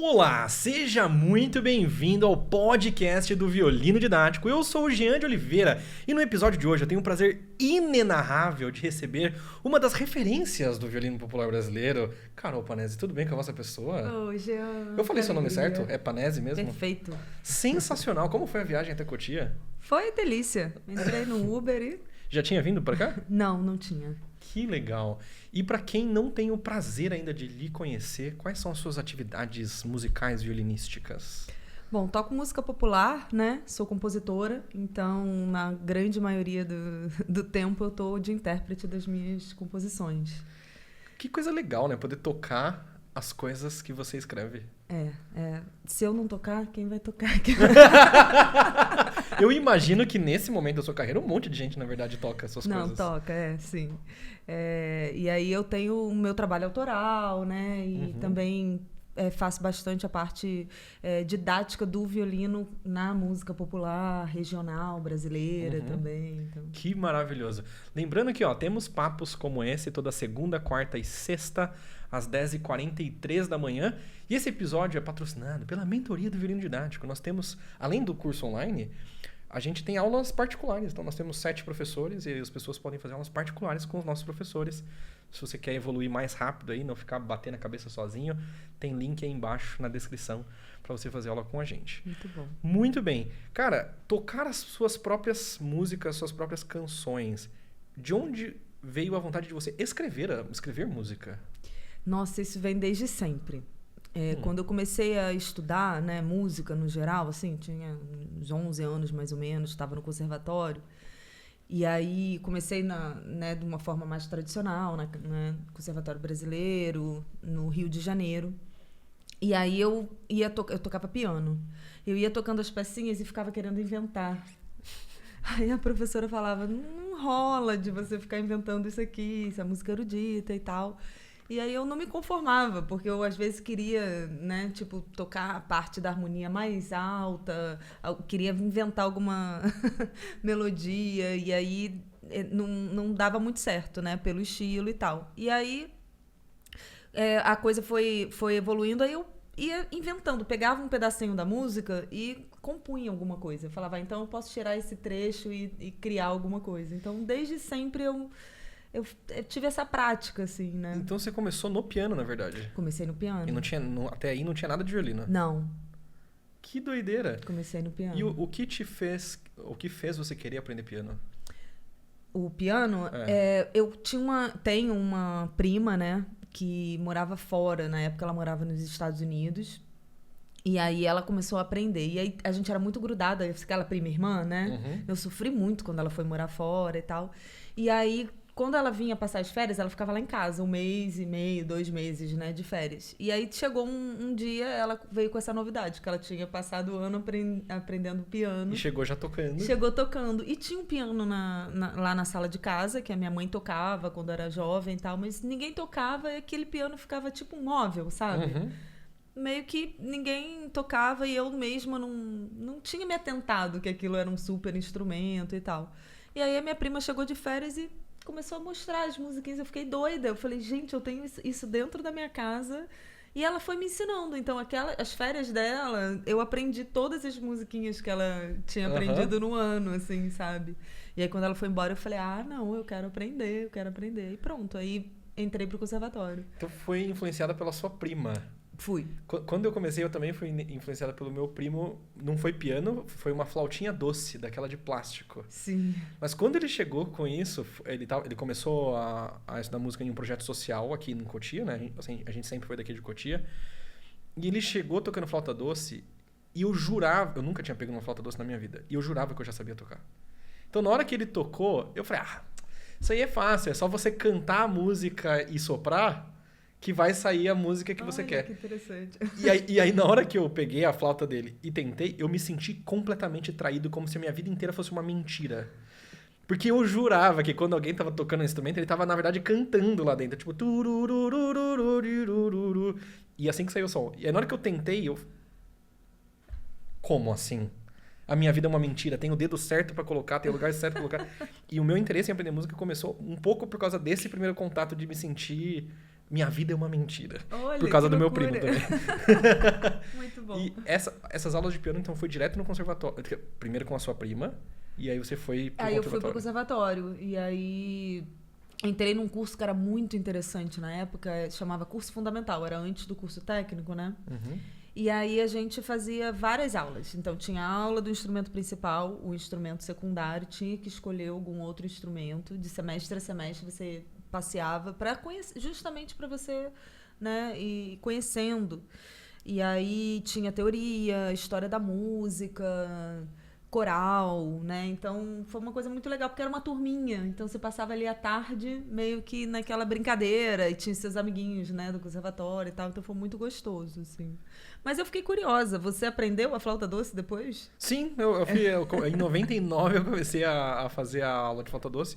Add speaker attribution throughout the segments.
Speaker 1: Olá, seja muito bem-vindo ao podcast do Violino Didático. Eu sou o Jean de Oliveira e no episódio de hoje eu tenho o prazer inenarrável de receber uma das referências do violino popular brasileiro, Carol Panesi. Tudo bem com a vossa pessoa?
Speaker 2: Oi, Jean.
Speaker 1: Eu falei seu nome certo? É Panesi mesmo?
Speaker 2: Perfeito.
Speaker 1: Sensacional. Como foi a viagem até Cotia?
Speaker 2: Foi delícia. Entrei no Uber e...
Speaker 1: Já tinha vindo pra cá?
Speaker 2: Não tinha.
Speaker 1: Que legal. E para quem não tem o prazer ainda de lhe conhecer, quais são as suas atividades musicais violinísticas?
Speaker 2: Bom, toco música popular, né? Sou compositora, então na grande maioria do tempo eu tô de intérprete das minhas composições.
Speaker 1: Que coisa legal, né? Poder tocar as coisas que você escreve.
Speaker 2: Se eu não tocar, quem vai tocar?
Speaker 1: Eu imagino que nesse momento da sua carreira um monte de gente, na verdade, toca essas coisas.
Speaker 2: Não, toca, sim. E aí eu tenho o meu trabalho autoral, né? E também faço bastante a parte didática do violino na música popular, regional, brasileira também. Então.
Speaker 1: Que maravilhoso. Lembrando que temos papos como esse toda segunda, quarta e sexta, às 10h43 da manhã. E esse episódio é patrocinado pela Mentoria do Violino Didático. Nós temos, além do curso online, a gente tem aulas particulares. Então, nós temos 7 professores e as pessoas podem fazer aulas particulares com os nossos professores. Se você quer evoluir mais rápido aí, não ficar batendo a cabeça sozinho, tem link aí embaixo na descrição para você fazer aula com a gente.
Speaker 2: Muito bom.
Speaker 1: Muito bem. Cara, tocar as suas próprias músicas, suas próprias canções, de onde veio a vontade de você escrever música?
Speaker 2: Nossa, isso vem desde sempre. Quando eu comecei a estudar, né, música no geral, assim, tinha uns 11 anos mais ou menos, estava no conservatório. E aí comecei de uma forma mais tradicional, no Conservatório Brasileiro, no Rio de Janeiro. E aí eu tocava piano. Eu ia tocando as pecinhas e ficava querendo inventar. Aí a professora falava, não rola de você ficar inventando isso aqui, isso é música erudita e tal. E aí eu não me conformava, porque eu às vezes queria, né, tocar a parte da harmonia mais alta, eu queria inventar alguma melodia, e aí não dava muito certo, né, pelo estilo e tal. E aí a coisa foi evoluindo, aí eu ia inventando, pegava um pedacinho da música e compunha alguma coisa. Eu falava, então eu posso tirar esse trecho e criar alguma coisa. Então, desde sempre eu tive essa prática, assim, né?
Speaker 1: Então você começou no piano, na verdade?
Speaker 2: Comecei no piano.
Speaker 1: E até aí não tinha nada de violino?
Speaker 2: Não.
Speaker 1: Que doideira!
Speaker 2: Comecei no piano.
Speaker 1: E o que fez você querer aprender piano?
Speaker 2: O piano? Eu tenho uma prima, né, que morava fora. Na época ela morava nos Estados Unidos. E aí ela começou a aprender. E aí a gente era muito grudada, aquela prima irmã, né? Eu sofri muito quando ela foi morar fora e tal. E aí, quando ela vinha passar as férias, ela ficava lá em casa 1 mês e meio, 2 meses, né, de férias. E aí chegou um dia, ela veio com essa novidade, que ela tinha passado o ano aprendendo piano.
Speaker 1: E chegou já tocando.
Speaker 2: Chegou tocando. E tinha um piano lá na sala de casa, que a minha mãe tocava quando era jovem e tal, mas ninguém tocava e aquele piano ficava tipo um móvel, sabe? Meio que ninguém tocava e eu mesma não tinha me atentado que aquilo era um super instrumento e tal. E aí a minha prima chegou de férias e começou a mostrar as musiquinhas. Eu fiquei doida. Eu falei, gente, eu tenho isso dentro da minha casa. E ela foi me ensinando. Então, as férias dela, eu aprendi todas as musiquinhas que ela tinha aprendido no ano, assim, sabe? E aí, quando ela foi embora, eu falei, não, eu quero aprender. E pronto. Aí, entrei pro conservatório.
Speaker 1: Então, foi influenciada pela sua prima.
Speaker 2: Fui.
Speaker 1: Quando eu comecei, eu também fui influenciada pelo meu primo. Não foi piano, foi uma flautinha doce, daquela de plástico.
Speaker 2: Sim.
Speaker 1: Mas quando ele chegou com isso, ele começou a estudar música em um projeto social aqui em Cotia, né? A gente sempre foi daqui de Cotia. E ele chegou tocando flauta doce e eu nunca tinha pego uma flauta doce na minha vida. E eu jurava que eu já sabia tocar. Então, na hora que ele tocou, eu falei, isso aí é fácil, é só você cantar a música e soprar que vai sair a música que você quer.
Speaker 2: Que interessante.
Speaker 1: E aí, na hora que eu peguei a flauta dele e tentei, eu me senti completamente traído, como se a minha vida inteira fosse uma mentira. Porque eu jurava que quando alguém tava tocando um instrumento, ele tava, na verdade, cantando lá dentro. Tipo... E assim que saiu o som. E aí, na hora que eu tentei, como assim? A minha vida é uma mentira. Tem o dedo certo pra colocar, tem o lugar certo pra colocar. E o meu interesse em aprender música começou um pouco por causa desse primeiro contato de me sentir Minha Vida é uma Mentira.
Speaker 2: Olha,
Speaker 1: por causa
Speaker 2: que
Speaker 1: do meu
Speaker 2: loucura.
Speaker 1: primo também.
Speaker 2: Muito bom.
Speaker 1: E essas aulas de piano, então, foi direto no conservatório. Primeiro com a sua prima, e aí você foi pro
Speaker 2: Aí eu fui pro
Speaker 1: conservatório.
Speaker 2: conservatório. E aí entrei num curso que era muito interessante na época, chamava Curso Fundamental, era antes do curso técnico, né?
Speaker 1: Uhum.
Speaker 2: E aí a gente fazia várias aulas. Então tinha a aula do instrumento principal, o instrumento secundário, tinha que escolher algum outro instrumento. De semestre a semestre você passeava para conhecer, justamente para você, né, ir conhecendo. E aí tinha teoria, história da música, coral, né? Então foi uma coisa muito legal, porque era uma turminha. Então você passava ali à tarde meio que naquela brincadeira e tinha seus amiguinhos, né, do conservatório e tal. Então foi muito gostoso, assim. Mas eu fiquei curiosa, você aprendeu a flauta doce depois?
Speaker 1: Sim, em 99 eu comecei a fazer a aula de flauta doce.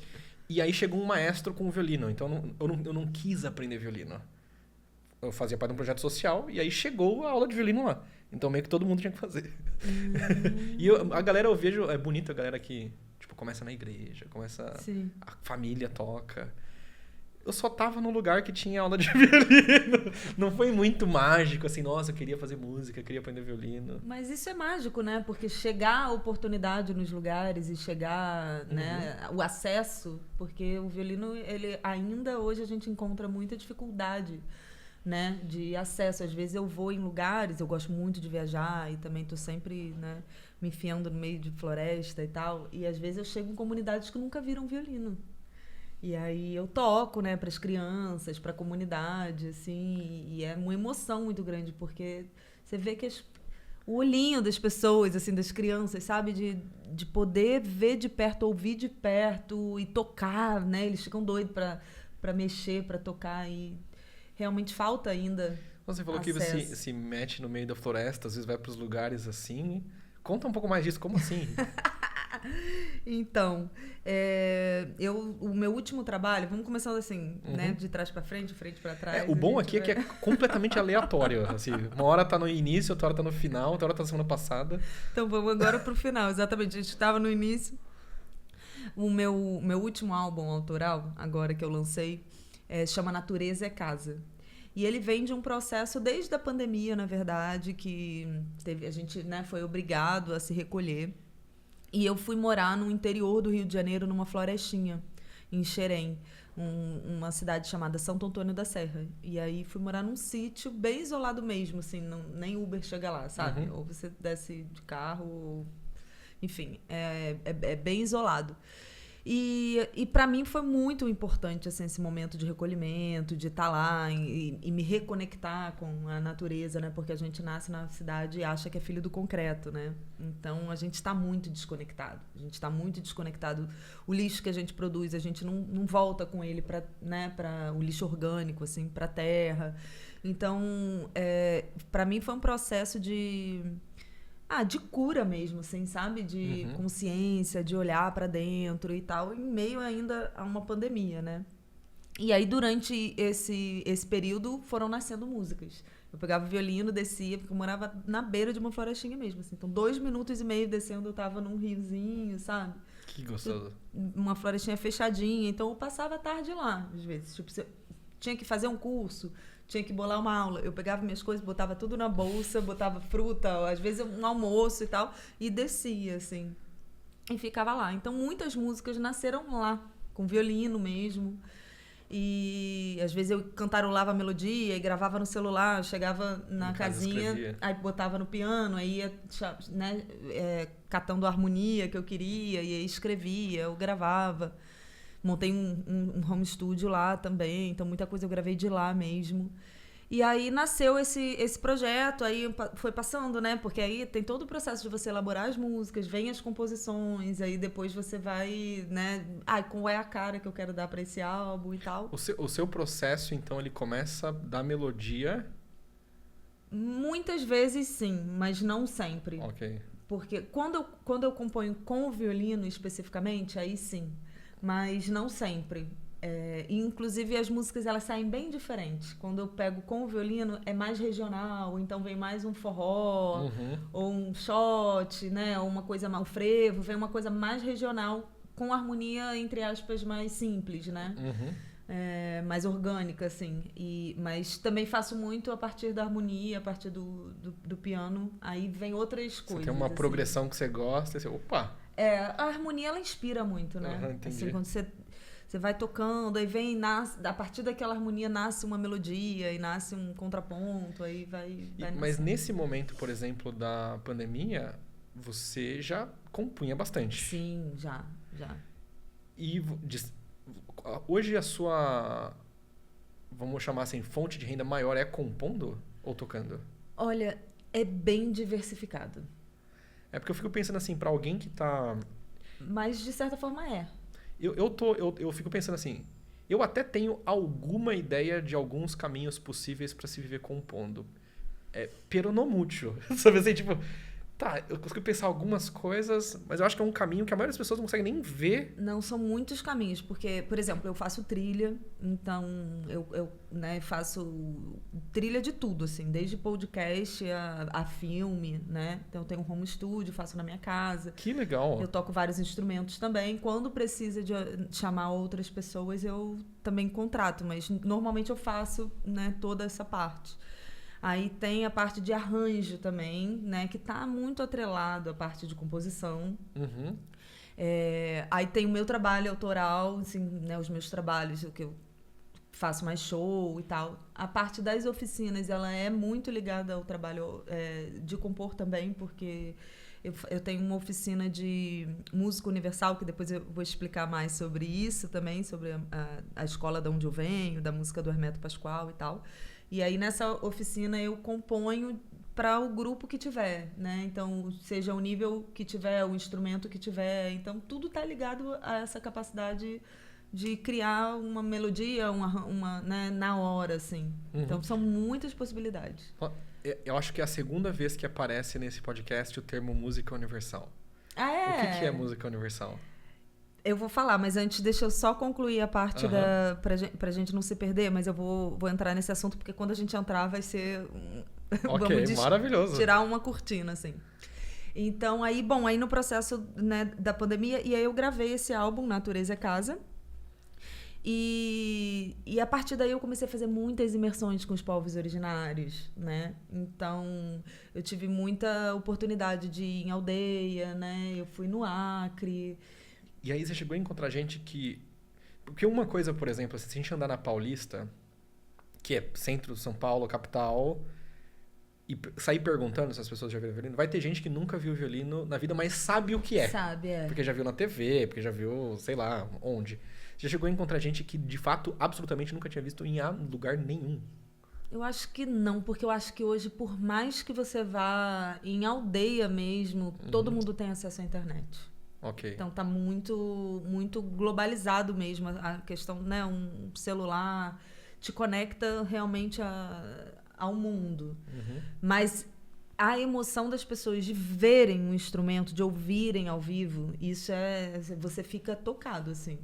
Speaker 1: E aí chegou um maestro com violino. Então eu não quis aprender violino. Eu fazia parte de um projeto social e aí chegou a aula de violino lá. Então meio que todo mundo tinha que fazer. E a galera, eu vejo, é bonito a galera que tipo, começa na igreja,
Speaker 2: Sim.
Speaker 1: a família toca. Eu só tava num lugar que tinha aula de violino. Não foi muito mágico, assim, nossa, eu queria fazer música, eu queria aprender violino.
Speaker 2: Mas isso é mágico, né? Porque chegar a oportunidade nos lugares e chegar, né, o acesso, porque o violino, ele ainda hoje a gente encontra muita dificuldade, né, de acesso. Às vezes eu vou em lugares, eu gosto muito de viajar e também tô sempre, né, me enfiando no meio de floresta e tal, e às vezes eu chego em comunidades que nunca viram violino. E aí eu toco, né, para as crianças, para a comunidade, assim, e é uma emoção muito grande, porque você vê que o olhinho das pessoas, assim, das crianças, sabe, de poder ver de perto, ouvir de perto e tocar, né, eles ficam doidos para mexer, para tocar, e realmente falta ainda
Speaker 1: Você falou que
Speaker 2: acesso.
Speaker 1: você se mete no meio da floresta, às vezes vai para os lugares assim. Conta um pouco mais disso, como assim?
Speaker 2: Então, o meu último trabalho, vamos começando assim, né, de trás para frente para trás.
Speaker 1: O bom
Speaker 2: a
Speaker 1: aqui
Speaker 2: gente
Speaker 1: é que é completamente aleatório. Assim, uma hora tá no início, outra hora tá no final, outra hora tá na semana passada.
Speaker 2: Então vamos agora pro final, exatamente. A gente estava no início. O meu último álbum autoral, agora que eu lancei, chama Natureza é Casa. E ele vem de um processo desde a pandemia, na verdade, que a gente, né, foi obrigado a se recolher. E eu fui morar no interior do Rio de Janeiro, numa florestinha, em Xerém, uma cidade chamada Santo Antônio da Serra. E aí fui morar num sítio bem isolado mesmo, assim, nem Uber chega lá, sabe? Ou você desce de carro, ou... enfim, é bem isolado. E para mim foi muito importante assim, esse momento de recolhimento, de estar lá e me reconectar com a natureza, né? Porque a gente nasce na cidade e acha que é filho do concreto, né? Então a gente está muito desconectado. A gente está muito desconectado. O lixo que a gente produz, a gente não volta com ele para, né, para o lixo orgânico, assim, para a terra. Então, para mim foi um processo de cura mesmo, assim, sabe? De consciência, de olhar pra dentro e tal, em meio ainda a uma pandemia, né? E aí, durante esse período, foram nascendo músicas. Eu pegava o violino, descia, porque eu morava na beira de uma florestinha mesmo, assim. Então, 2 minutos e meio descendo, eu tava num riozinho, sabe?
Speaker 1: Que gostoso.
Speaker 2: Uma florestinha fechadinha. Então, eu passava a tarde lá, às vezes. Tipo, tinha que fazer um curso, tinha que bolar uma aula. Eu pegava minhas coisas, botava tudo na bolsa, botava fruta, às vezes um almoço e tal, e descia, assim. E ficava lá. Então, muitas músicas nasceram lá, com violino mesmo. E às vezes eu cantarolava a melodia e gravava no celular, chegava na casinha, aí botava no piano, aí ia, né, catando a harmonia que eu queria, e aí escrevia, eu gravava. Montei um home studio lá também, então muita coisa eu gravei de lá mesmo. E aí nasceu esse projeto, aí foi passando, né? Porque aí tem todo o processo de você elaborar as músicas, vem as composições, aí depois você vai, né? Qual é a cara que eu quero dar para esse álbum e tal.
Speaker 1: O seu processo, então, ele começa da melodia?
Speaker 2: Muitas vezes sim, mas não sempre.
Speaker 1: Ok.
Speaker 2: Porque quando eu componho com o violino especificamente, aí sim. Mas não sempre. Inclusive as músicas elas saem bem diferentes. Quando eu pego com o violino é mais regional, então vem mais um forró ou um shot, né, ou uma coisa mais frevo, vem uma coisa mais regional com harmonia entre aspas mais simples, né? mais orgânica, assim. Mas também faço muito a partir da harmonia, a partir do piano. Aí vem outras coisas.
Speaker 1: Você tem uma
Speaker 2: assim.
Speaker 1: progressão que você gosta, e você, opa!
Speaker 2: A harmonia, ela inspira muito, né?
Speaker 1: Entendi.
Speaker 2: Assim, quando você vai tocando, aí a partir daquela harmonia nasce uma melodia, e nasce um contraponto, aí vai
Speaker 1: Mas nesse momento, por exemplo, da pandemia, você já compunha bastante.
Speaker 2: Sim, já.
Speaker 1: E hoje a sua, vamos chamar assim, fonte de renda maior é compondo ou tocando?
Speaker 2: Olha, é bem diversificado.
Speaker 1: É porque eu fico pensando assim, pra alguém que tá...
Speaker 2: Mas, de certa forma, é.
Speaker 1: Eu fico pensando assim, eu até tenho alguma ideia de alguns caminhos possíveis pra se viver compondo. Pero no mucho. Sabe assim, tipo... Tá, eu consigo pensar algumas coisas, mas eu acho que é um caminho que a maioria das pessoas não consegue nem ver.
Speaker 2: Não, são muitos caminhos, porque, por exemplo, eu faço trilha, então eu faço trilha de tudo, assim, desde podcast a filme, né? Então eu tenho um home studio, faço na minha casa.
Speaker 1: Que legal.
Speaker 2: Eu toco vários instrumentos também. Quando precisa de chamar outras pessoas, eu também contrato, mas normalmente eu faço, né, toda essa parte. Aí tem a parte de arranjo também, né? Que está muito atrelado à parte de composição.
Speaker 1: Uhum.
Speaker 2: Aí tem o meu trabalho autoral, assim, né? Os meus trabalhos, o que eu faço mais show e tal. A parte das oficinas, ela é muito ligada ao trabalho de compor também, porque eu tenho uma oficina de música universal, que depois eu vou explicar mais sobre isso também, sobre a escola de onde eu venho, da música do Hermeto Pascoal e tal. E aí, nessa oficina, eu componho para o grupo que tiver, né? Então, seja o nível que tiver, o instrumento que tiver. Então, tudo está ligado a essa capacidade de criar uma melodia, né, na hora, assim.
Speaker 1: Uhum.
Speaker 2: Então, são muitas possibilidades.
Speaker 1: Eu acho que é a segunda vez que aparece nesse podcast o termo música universal.
Speaker 2: Ah, é?
Speaker 1: O que é música universal?
Speaker 2: Eu vou falar, mas antes deixa eu só concluir a parte pra gente não se perder, mas eu vou entrar nesse assunto, porque quando a gente entrar vai ser...
Speaker 1: Ok, maravilhoso.
Speaker 2: Tirar uma cortina, assim. Então, aí no processo, né, da pandemia, e aí eu gravei esse álbum, Natureza é Casa, e a partir daí eu comecei a fazer muitas imersões com os povos originários, né? Então, eu tive muita oportunidade de ir em aldeia, né? Eu fui no Acre...
Speaker 1: E aí você chegou a encontrar gente que... Porque uma coisa, por exemplo, se a gente andar na Paulista, que é centro de São Paulo, capital, e sair perguntando se as pessoas já viram violino, vai ter gente que nunca viu violino na vida, mas sabe o que é.
Speaker 2: Sabe,
Speaker 1: Porque já viu na TV, porque já viu, sei lá, onde. Você já chegou a encontrar gente que, de fato, absolutamente nunca tinha visto em lugar nenhum.
Speaker 2: Eu acho que não, porque eu acho que hoje, por mais que você vá em aldeia mesmo, todo mundo tem acesso à internet.
Speaker 1: Ok.
Speaker 2: Então tá muito, muito globalizado mesmo a questão, né? Um celular te conecta realmente ao mundo.
Speaker 1: Uhum.
Speaker 2: Mas a emoção das pessoas de verem um instrumento, de ouvirem ao vivo, isso você fica tocado, assim.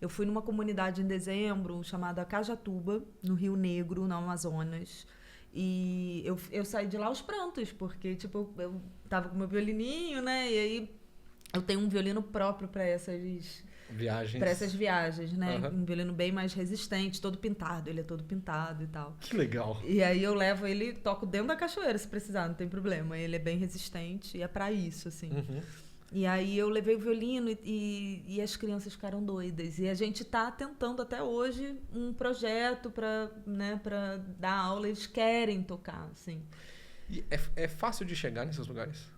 Speaker 2: Eu fui numa comunidade em dezembro chamada Cajatuba, no Rio Negro, no Amazonas. E eu saí de lá aos prantos, porque tipo, eu tava com meu violininho, né? E aí eu tenho um violino próprio para essas viagens, né?
Speaker 1: Uhum.
Speaker 2: Um violino bem mais resistente, todo pintado. Ele é todo pintado e tal.
Speaker 1: Que legal.
Speaker 2: E aí eu levo ele, toco dentro da cachoeira, se precisar, não tem problema. Ele é bem resistente e é para isso, assim.
Speaker 1: Uhum.
Speaker 2: E aí eu levei o violino e as crianças ficaram doidas. E a gente tá tentando até hoje um projeto para, né, para dar aula. Eles querem tocar, assim.
Speaker 1: E é fácil de chegar nesses lugares?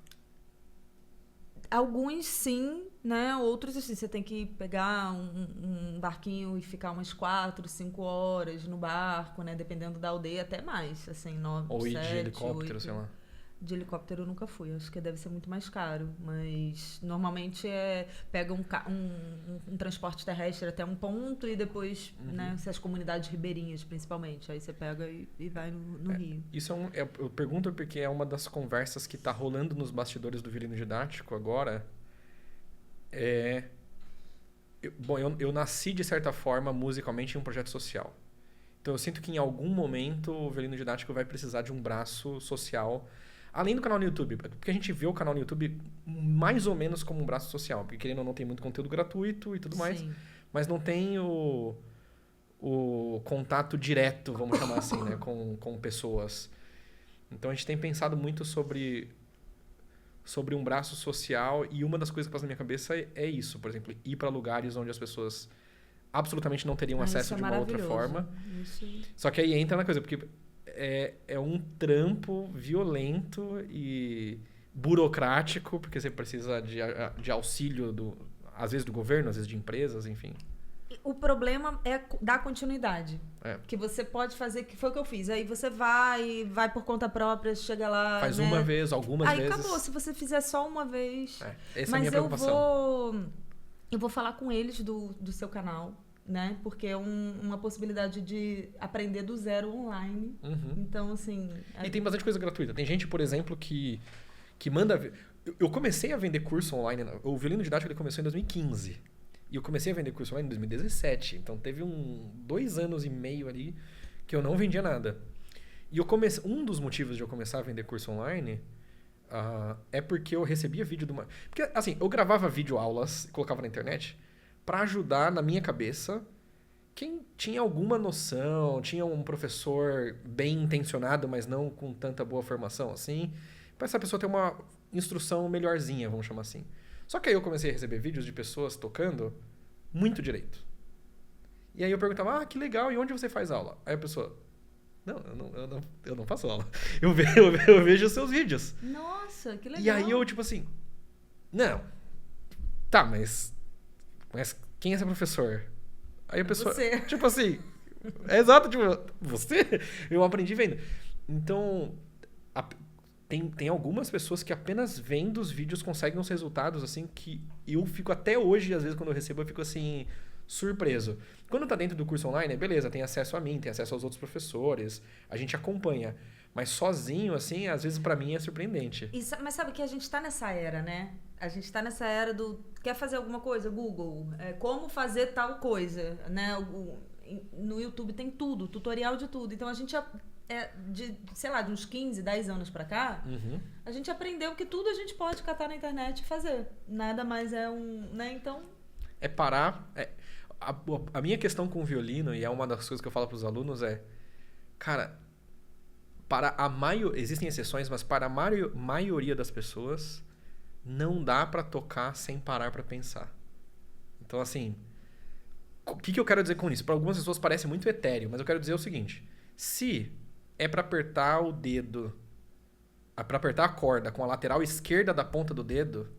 Speaker 2: Alguns sim, né? Outros assim, você tem que pegar um barquinho e ficar umas 4, 5 horas no barco, né? Dependendo da aldeia, até mais, assim, 9,
Speaker 1: Ou
Speaker 2: 7,
Speaker 1: ir de helicóptero,
Speaker 2: 8.
Speaker 1: sei lá.
Speaker 2: De helicóptero eu nunca fui, acho que deve ser muito mais caro, mas normalmente pega um transporte terrestre até um ponto e depois, né, as comunidades ribeirinhas principalmente, aí você pega e vai no Rio.
Speaker 1: Isso eu pergunto porque é uma das conversas que tá rolando nos bastidores do Violino Didático agora. Eu nasci de certa forma musicalmente em um projeto social. Então eu sinto que em algum momento o Violino Didático vai precisar de um braço social. Além do canal no YouTube, porque a gente vê o canal no YouTube mais ou menos como um braço social, porque querendo ou não tem muito conteúdo gratuito e tudo mais,
Speaker 2: Sim.
Speaker 1: mas não tem o contato direto, vamos chamar assim, né, com pessoas. Então a gente tem pensado muito sobre um braço social, e uma das coisas que passa na minha cabeça é isso, por exemplo, ir para lugares onde as pessoas absolutamente não teriam acesso de uma outra forma.
Speaker 2: Isso.
Speaker 1: Só que aí entra na coisa, porque é um trampo violento e burocrático, porque você precisa de auxílio, às vezes do governo, às vezes de empresas, enfim.
Speaker 2: O problema é dar continuidade.
Speaker 1: É.
Speaker 2: Que você pode fazer, que foi o que eu fiz. Aí você vai por conta própria, chega lá.
Speaker 1: Faz
Speaker 2: né?
Speaker 1: uma vez, algumas vezes.
Speaker 2: Aí acabou, se você fizer só uma vez.
Speaker 1: Essa é a minha preocupação.
Speaker 2: Eu vou falar com eles do seu canal, né? Porque é uma possibilidade de aprender do zero online.
Speaker 1: Uhum.
Speaker 2: Então, assim.
Speaker 1: E tem bastante coisa gratuita. Tem gente, por exemplo, que manda. Eu comecei a vender curso online. O Violino Didático ele começou em 2015. E eu comecei a vender curso online em 2017. Então teve 2 anos e meio ali que eu não vendia nada. E um dos motivos de eu começar a vender curso online é porque eu recebia vídeo de uma... Porque, assim, eu gravava vídeo-aulas e colocava na internet para ajudar, na minha cabeça, quem tinha alguma noção, tinha um professor bem intencionado, mas não com tanta boa formação assim, para essa pessoa ter uma instrução melhorzinha, vamos chamar assim. Só que aí eu comecei a receber vídeos de pessoas tocando muito direito. E aí eu perguntava, que legal, e onde você faz aula? Aí a pessoa, eu não faço aula. Eu vejo os seus vídeos.
Speaker 2: Nossa, que legal.
Speaker 1: E aí eu, tipo assim, não. Tá, mas quem é esse professor? Aí a pessoa,
Speaker 2: você.
Speaker 1: tipo assim, exato, tipo, você? Eu aprendi vendo. Então, tem algumas pessoas que apenas vendo os vídeos conseguem uns resultados, assim, que eu fico até hoje, às vezes, quando eu recebo, eu fico, assim, surpreso. Quando tá dentro do curso online, beleza, tem acesso a mim, tem acesso aos outros professores, a gente acompanha. Mas sozinho, assim, às vezes, pra mim, é surpreendente.
Speaker 2: Mas sabe que a gente tá nessa era, né? A gente tá nessa era do... Quer fazer alguma coisa? Google. Como fazer tal coisa, né? No YouTube tem tudo, tutorial de tudo. Então, a gente... de uns 15, 10 anos pra cá, a gente aprendeu que tudo a gente pode catar na internet e fazer. Nada mais é né? Então...
Speaker 1: É parar... A minha questão com o violino, e é uma das coisas que eu falo pros alunos, cara, existem exceções, mas para a maioria das pessoas, não dá pra tocar sem parar pra pensar. Então, assim, o que eu quero dizer com isso? Para algumas pessoas parece muito etéreo, mas eu quero dizer o seguinte: se é para apertar o dedo, para apertar a corda com a lateral esquerda da ponta do dedo,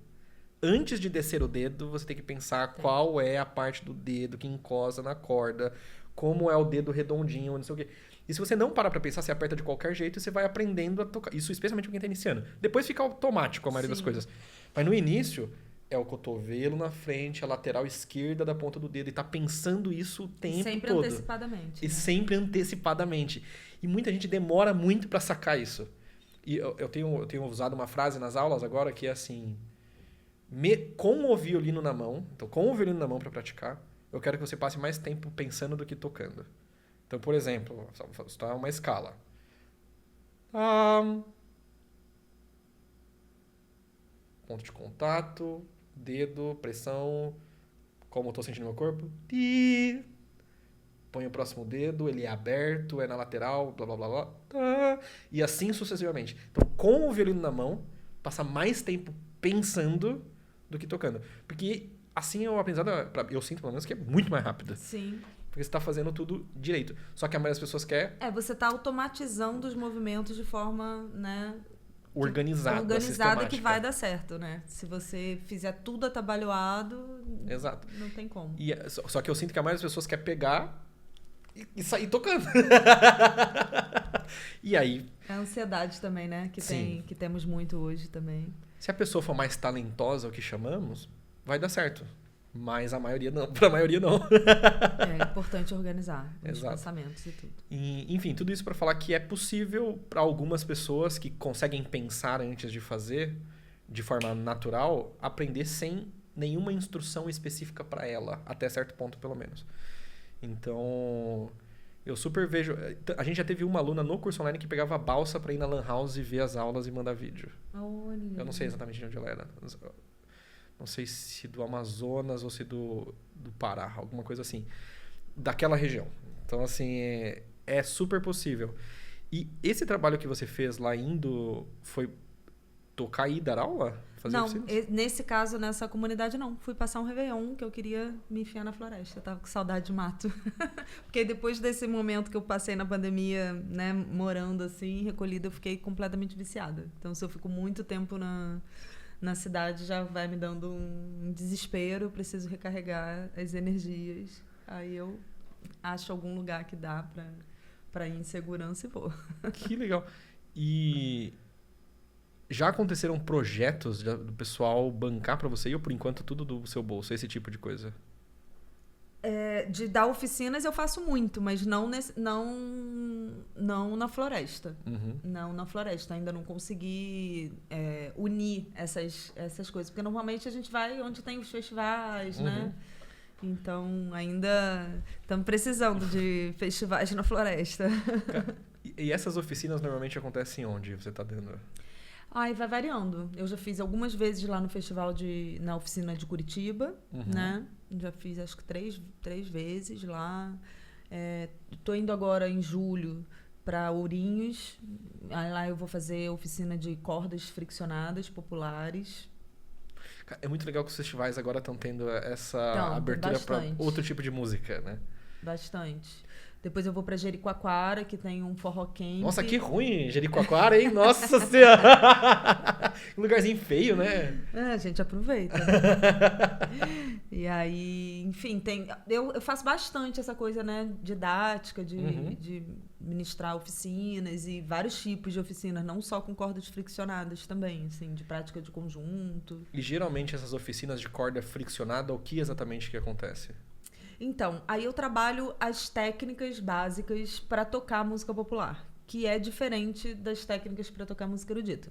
Speaker 1: antes de descer o dedo, você tem que pensar qual é a parte do dedo que encosta na corda, como é o dedo redondinho, não sei o quê. E se você não parar pra pensar, você aperta de qualquer jeito e você vai aprendendo a tocar. Isso especialmente pra quem tá iniciando. Depois fica automático a maioria das coisas. Mas no início, é o cotovelo na frente, a lateral esquerda da ponta do dedo. E tá pensando isso o tempo
Speaker 2: sempre
Speaker 1: todo.
Speaker 2: Antecipadamente.
Speaker 1: E
Speaker 2: né?
Speaker 1: sempre antecipadamente. E muita gente demora muito pra sacar isso. E eu tenho usado uma frase nas aulas agora que é assim... com o violino na mão, então com o violino na mão pra praticar, eu quero que você passe mais tempo pensando do que tocando. Então, por exemplo, vou estudar uma escala. Ponto de contato, dedo, pressão, como eu estou sentindo no meu corpo. Põe o próximo dedo, ele é aberto, é na lateral, blá blá blá blá. E assim sucessivamente. Então, com o violino na mão, passa mais tempo pensando do que tocando. Porque assim o aprendizado, eu sinto pelo menos que é muito mais rápido.
Speaker 2: Sim.
Speaker 1: Porque você tá fazendo tudo direito. Só que a maioria das pessoas quer...
Speaker 2: você tá automatizando os movimentos de forma, né...
Speaker 1: Organizada,
Speaker 2: que vai dar certo, né? Se você fizer tudo atabalhoado,
Speaker 1: exato,
Speaker 2: não tem como.
Speaker 1: Só que eu sinto que a maioria das pessoas quer pegar e sair tocando. E aí...
Speaker 2: É a ansiedade também, né? Que temos muito hoje também.
Speaker 1: Se a pessoa for mais talentosa, o que chamamos, vai dar certo. Mas a maioria não. Pra maioria não.
Speaker 2: É importante organizar os
Speaker 1: Exato.
Speaker 2: pensamentos e tudo.
Speaker 1: Enfim, tudo isso para falar que é possível para algumas pessoas que conseguem pensar antes de fazer, de forma natural, aprender sem nenhuma instrução específica para ela, até certo ponto pelo menos. Então, eu super vejo... A gente já teve uma aluna no curso online que pegava a balsa para ir na Lan House e ver as aulas e mandar vídeo.
Speaker 2: Olha.
Speaker 1: Eu não sei exatamente de onde ela era. Não sei se do Amazonas ou se do Pará, alguma coisa assim. daquela região. Então, assim, é super possível. E esse trabalho que você fez lá indo foi tocar e dar aula? Fazer
Speaker 2: Não,
Speaker 1: oficinas?
Speaker 2: nesse caso, nessa comunidade, não. Fui passar um Réveillon, que eu queria me enfiar na floresta. Eu tava com saudade de mato. Porque depois desse momento que eu passei na pandemia, né, morando assim, recolhida, eu fiquei completamente viciada. Então, se eu fico muito tempo na cidade, já vai me dando um desespero. Eu preciso recarregar as energias. Aí eu acho algum lugar que dá pra ir em segurança e vou.
Speaker 1: Que legal. E já aconteceram projetos do pessoal bancar pra você ou por enquanto tudo do seu bolso, esse tipo de coisa?
Speaker 2: De dar oficinas eu faço muito, mas não na floresta.
Speaker 1: Uhum.
Speaker 2: Não na floresta. Ainda não consegui unir essas coisas. Porque normalmente a gente vai onde tem os festivais, né? Então, ainda estamos precisando de festivais na floresta.
Speaker 1: E essas oficinas normalmente acontecem onde você está dando?
Speaker 2: Ai, vai variando. Eu já fiz algumas vezes lá no festival na oficina de Curitiba, né? Já fiz acho que três vezes lá. Tô indo agora em julho para Ourinhos. Aí lá eu vou fazer oficina de cordas friccionadas populares.
Speaker 1: É muito legal que os festivais agora estão tendo essa
Speaker 2: Então,
Speaker 1: abertura para outro tipo de música, né?
Speaker 2: Bastante. Depois eu vou pra Jericoacoara, que tem um forró camp.
Speaker 1: Nossa, que ruim, Jericoacoara, hein? Nossa Senhora! Um lugarzinho feio, né?
Speaker 2: A gente aproveita. E aí, enfim, eu faço bastante essa coisa, né, didática, de ministrar oficinas e vários tipos de oficinas, não só com cordas friccionadas também, assim, de prática de conjunto.
Speaker 1: E geralmente essas oficinas de corda friccionada, o que exatamente que acontece?
Speaker 2: Então, aí eu trabalho as técnicas básicas para tocar música popular, que é diferente das técnicas para tocar música erudita.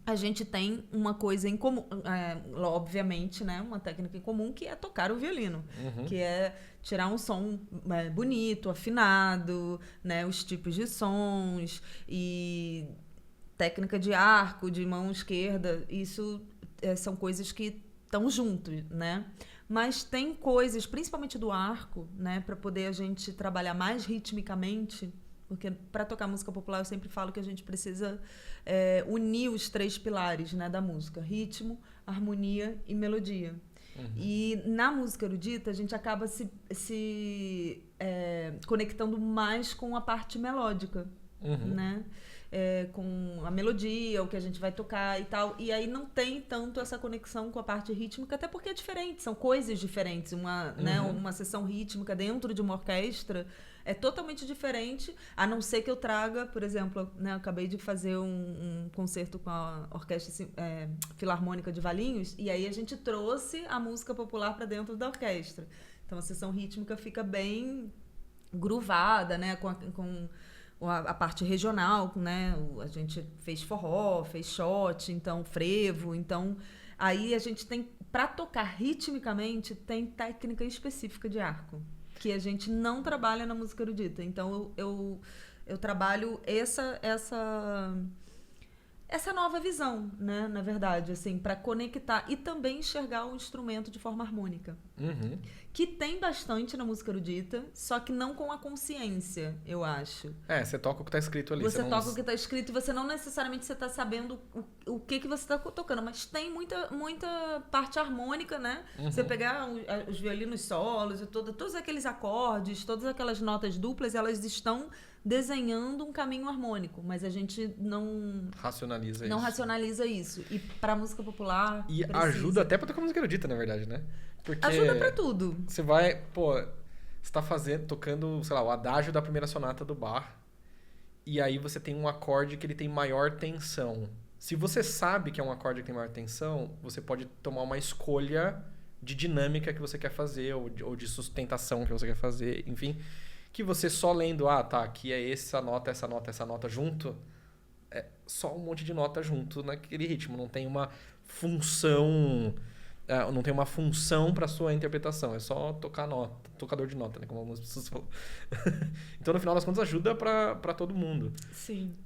Speaker 2: A gente tem uma coisa em comum, obviamente, né, uma técnica em comum, que é tocar o violino, que é tirar um som bonito, afinado, né, os tipos de sons e técnica de arco, de mão esquerda, isso são coisas que estão juntos, né? Mas tem coisas, principalmente do arco, né, para poder a gente trabalhar mais ritmicamente, porque para tocar música popular eu sempre falo que a gente precisa unir os 3 pilares, né, da música: ritmo, harmonia e melodia. E na música erudita a gente acaba se conectando mais com a parte melódica, né? Com a melodia, o que a gente vai tocar e tal. E aí não tem tanto essa conexão com a parte rítmica, até porque é diferente, são coisas diferentes. Né, uma sessão rítmica dentro de uma orquestra é totalmente diferente, a não ser que eu traga, por exemplo, né, eu acabei de fazer um concerto com a Orquestra Filarmônica de Valinhos, e aí a gente trouxe a música popular para dentro da orquestra. Então a sessão rítmica fica bem groovada, né, com a parte regional, né? A gente fez forró, fez shot, então frevo, então aí a gente tem, para tocar ritmicamente, tem técnica específica de arco, que a gente não trabalha na música erudita. Então eu trabalho essa nova visão, né, na verdade, assim, para conectar e também enxergar o instrumento de forma harmônica. Que tem bastante na música erudita, só que não com a consciência, eu acho.
Speaker 1: Você toca o que está escrito ali.
Speaker 2: Você toca o que está escrito e você não necessariamente está sabendo o que você está tocando, mas tem muita parte harmônica, né? Você pegar os violinos solos e todos aqueles acordes, todas aquelas notas duplas, elas estão desenhando um caminho harmônico, mas a gente não racionaliza isso. E para música popular
Speaker 1: e ajuda até para tocar música erudita, na verdade, né? Porque
Speaker 2: ajuda para tudo.
Speaker 1: Você vai, você tá tocando, sei lá, o adágio da primeira sonata do Bach, e aí você tem um acorde que ele tem maior tensão. Se você sabe que é um acorde que tem maior tensão, você pode tomar uma escolha de dinâmica que você quer fazer, ou de sustentação que você quer fazer, enfim, que você só lendo, aqui é essa nota junto, é só um monte de nota junto naquele ritmo, não tem uma função, para sua interpretação, é só tocar nota, tocador de nota, né, como algumas pessoas falam. Então, no final das contas, ajuda para todo mundo.
Speaker 2: Sim.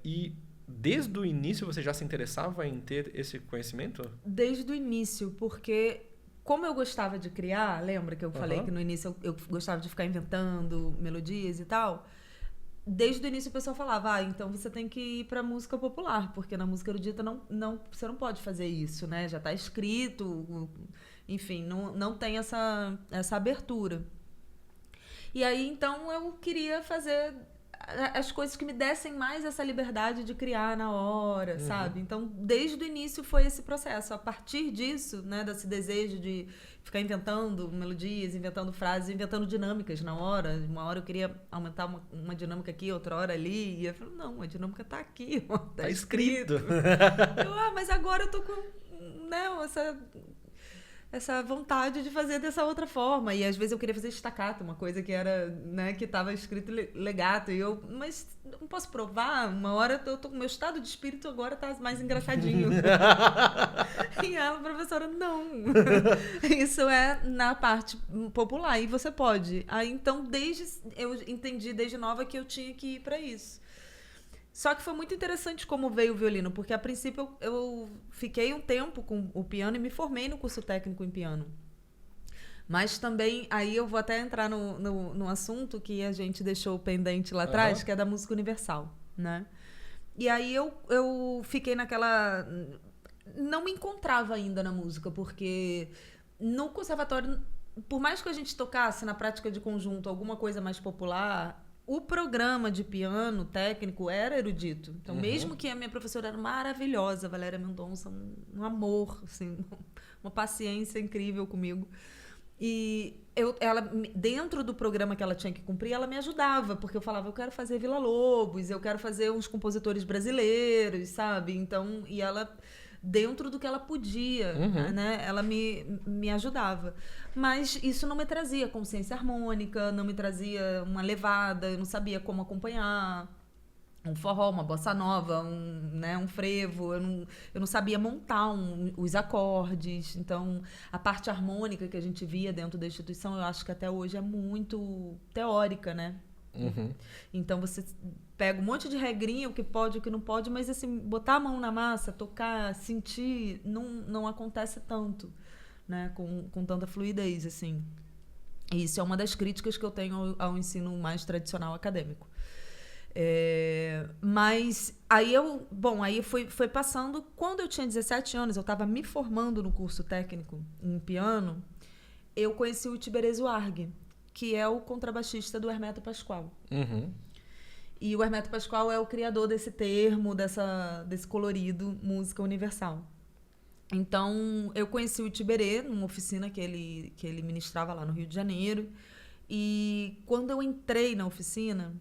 Speaker 1: E desde o início você já se interessava em ter esse conhecimento?
Speaker 2: Desde o início, porque como eu gostava de criar, lembra que eu falei que no início eu gostava de ficar inventando melodias e tal? Desde o início o pessoal falava, então você tem que ir pra música popular, porque na música erudita você não pode fazer isso, né? Já tá escrito, enfim, não tem essa abertura. E aí, então, eu queria fazer as coisas que me dessem mais essa liberdade de criar na hora, sabe? Então, desde o início foi esse processo. A partir disso, né, desse desejo de ficar inventando melodias, inventando frases, inventando dinâmicas na hora. Uma hora eu queria aumentar uma dinâmica aqui, outra hora ali. E eu falei, não, a dinâmica tá aqui, ó, tá escrito. Mas agora eu tô com, né, essa vontade de fazer dessa outra forma. E às vezes eu queria fazer staccato, uma coisa que era, né, que estava escrito legato. E eu, mas não posso provar? Uma hora eu tô com meu estado de espírito agora tá mais engraçadinho. E ela, professora, não. Isso é na parte popular. E você pode. Aí então, eu entendi desde nova que eu tinha que ir para isso. Só que foi muito interessante como veio o violino, porque a princípio eu fiquei um tempo com o piano e me formei no curso técnico em piano. Mas também, aí eu vou até entrar no assunto que a gente deixou pendente lá atrás, que é da música universal, né? E aí eu fiquei naquela... Não me encontrava ainda na música, porque no conservatório, por mais que a gente tocasse na prática de conjunto alguma coisa mais popular... O programa de piano técnico era erudito. Então, mesmo que a minha professora era maravilhosa, Valéria Mendonça, um amor, assim, uma paciência incrível comigo. E ela, dentro do programa que ela tinha que cumprir, ela me ajudava, porque eu falava, eu quero fazer Vila Lobos, eu quero fazer uns compositores brasileiros, sabe? Então, e ela... dentro do que ela podia, né? Ela me ajudava. Mas isso não me trazia consciência harmônica, não me trazia uma levada, eu não sabia como acompanhar um forró, uma bossa nova, um frevo, eu não sabia montar os acordes. Então, a parte harmônica que a gente via dentro da instituição, eu acho que até hoje é muito teórica, né? Então você pega um monte de regrinha, o que pode, o que não pode, mas assim, botar a mão na massa, tocar, sentir, não acontece tanto, né? Com tanta fluidez, assim. E isso é uma das críticas que eu tenho ao ensino mais tradicional acadêmico. Mas aí aí foi passando. Quando eu tinha 17 anos, eu estava me formando no curso técnico em piano, eu conheci o Tiberê Zuarg, que é o contrabaixista do Hermeto Pascoal. E o Hermeto Pascoal é o criador desse termo, desse colorido, música universal. Então, eu conheci o Tiberê numa oficina que ele ministrava lá no Rio de Janeiro. E quando eu entrei na oficina,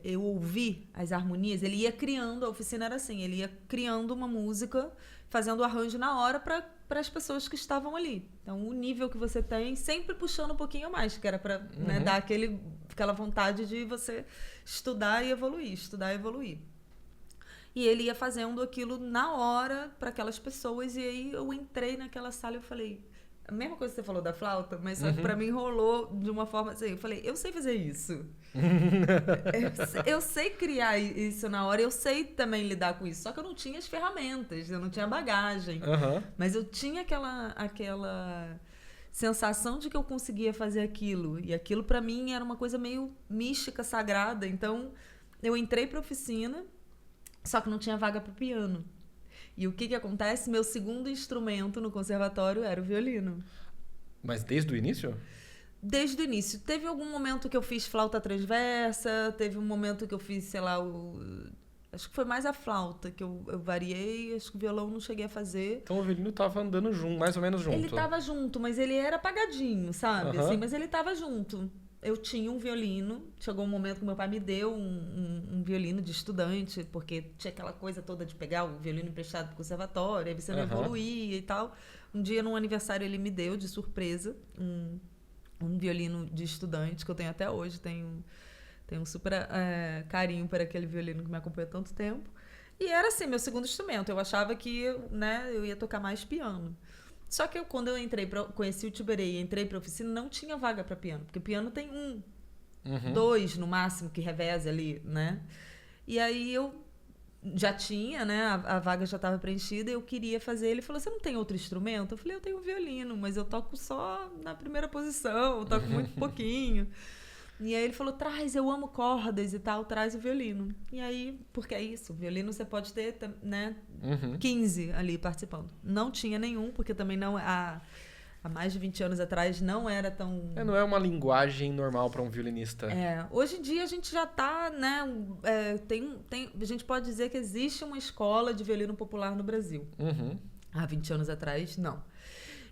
Speaker 2: eu ouvi as harmonias. Ele ia criando, a oficina era assim, ele ia criando uma música, fazendo o arranjo na hora para as pessoas que estavam ali. Então, o nível que você tem, sempre puxando um pouquinho mais, que era para dar aquela vontade de você estudar e evoluir. E ele ia fazendo aquilo na hora para aquelas pessoas. E aí eu entrei naquela sala e eu falei... A mesma coisa que você falou da flauta, mas para mim rolou de uma forma assim. Eu falei, eu sei fazer isso. eu sei criar isso na hora. Eu sei também lidar com isso. Só que eu não tinha as ferramentas, eu não tinha bagagem. Mas eu tinha aquela sensação de que eu conseguia fazer aquilo. E aquilo para mim era uma coisa meio mística, sagrada. Então eu entrei para a oficina, só que não tinha vaga para o piano. E o que acontece? Meu segundo instrumento no conservatório era o violino.
Speaker 1: Mas desde o início?
Speaker 2: Desde o início. Teve algum momento que eu fiz flauta transversa, teve um momento que eu fiz, sei lá, acho que foi mais a flauta que eu variei, acho que o violão não cheguei a fazer.
Speaker 1: Então o violino tava andando junto, mais ou menos junto.
Speaker 2: Ele tava junto, mas ele era apagadinho, sabe? Assim, mas ele tava junto. Eu tinha um violino, chegou um momento que meu pai me deu um violino de estudante, porque tinha aquela coisa toda de pegar o violino emprestado pro conservatório, aí você não evoluía e tal. Um dia, num aniversário, ele me deu, de surpresa, um violino de estudante, que eu tenho até hoje, tenho um super carinho por aquele violino que me acompanhou há tanto tempo. E era assim, meu segundo instrumento. Eu achava que, né, eu ia tocar mais piano. Só que quando eu conheci o Tiberê e entrei para a oficina, não tinha vaga para piano, porque piano tem 2 no máximo que reveza ali, né? E aí eu já tinha, né? A vaga já estava preenchida, eu queria fazer. Ele falou, você não tem outro instrumento? Eu falei, eu tenho violino, mas eu toco só na primeira posição, eu toco muito pouquinho. E aí ele falou, traz, eu amo cordas e tal, traz o violino. E aí, porque é isso, o violino você pode ter, né, 15 ali participando. Não tinha nenhum, porque também não... Há mais de 20 anos atrás não era tão...
Speaker 1: Não é uma linguagem normal para um violinista.
Speaker 2: Hoje em dia a gente já tá, né, a gente pode dizer que existe uma escola de violino popular no Brasil. Há 20 anos atrás, não.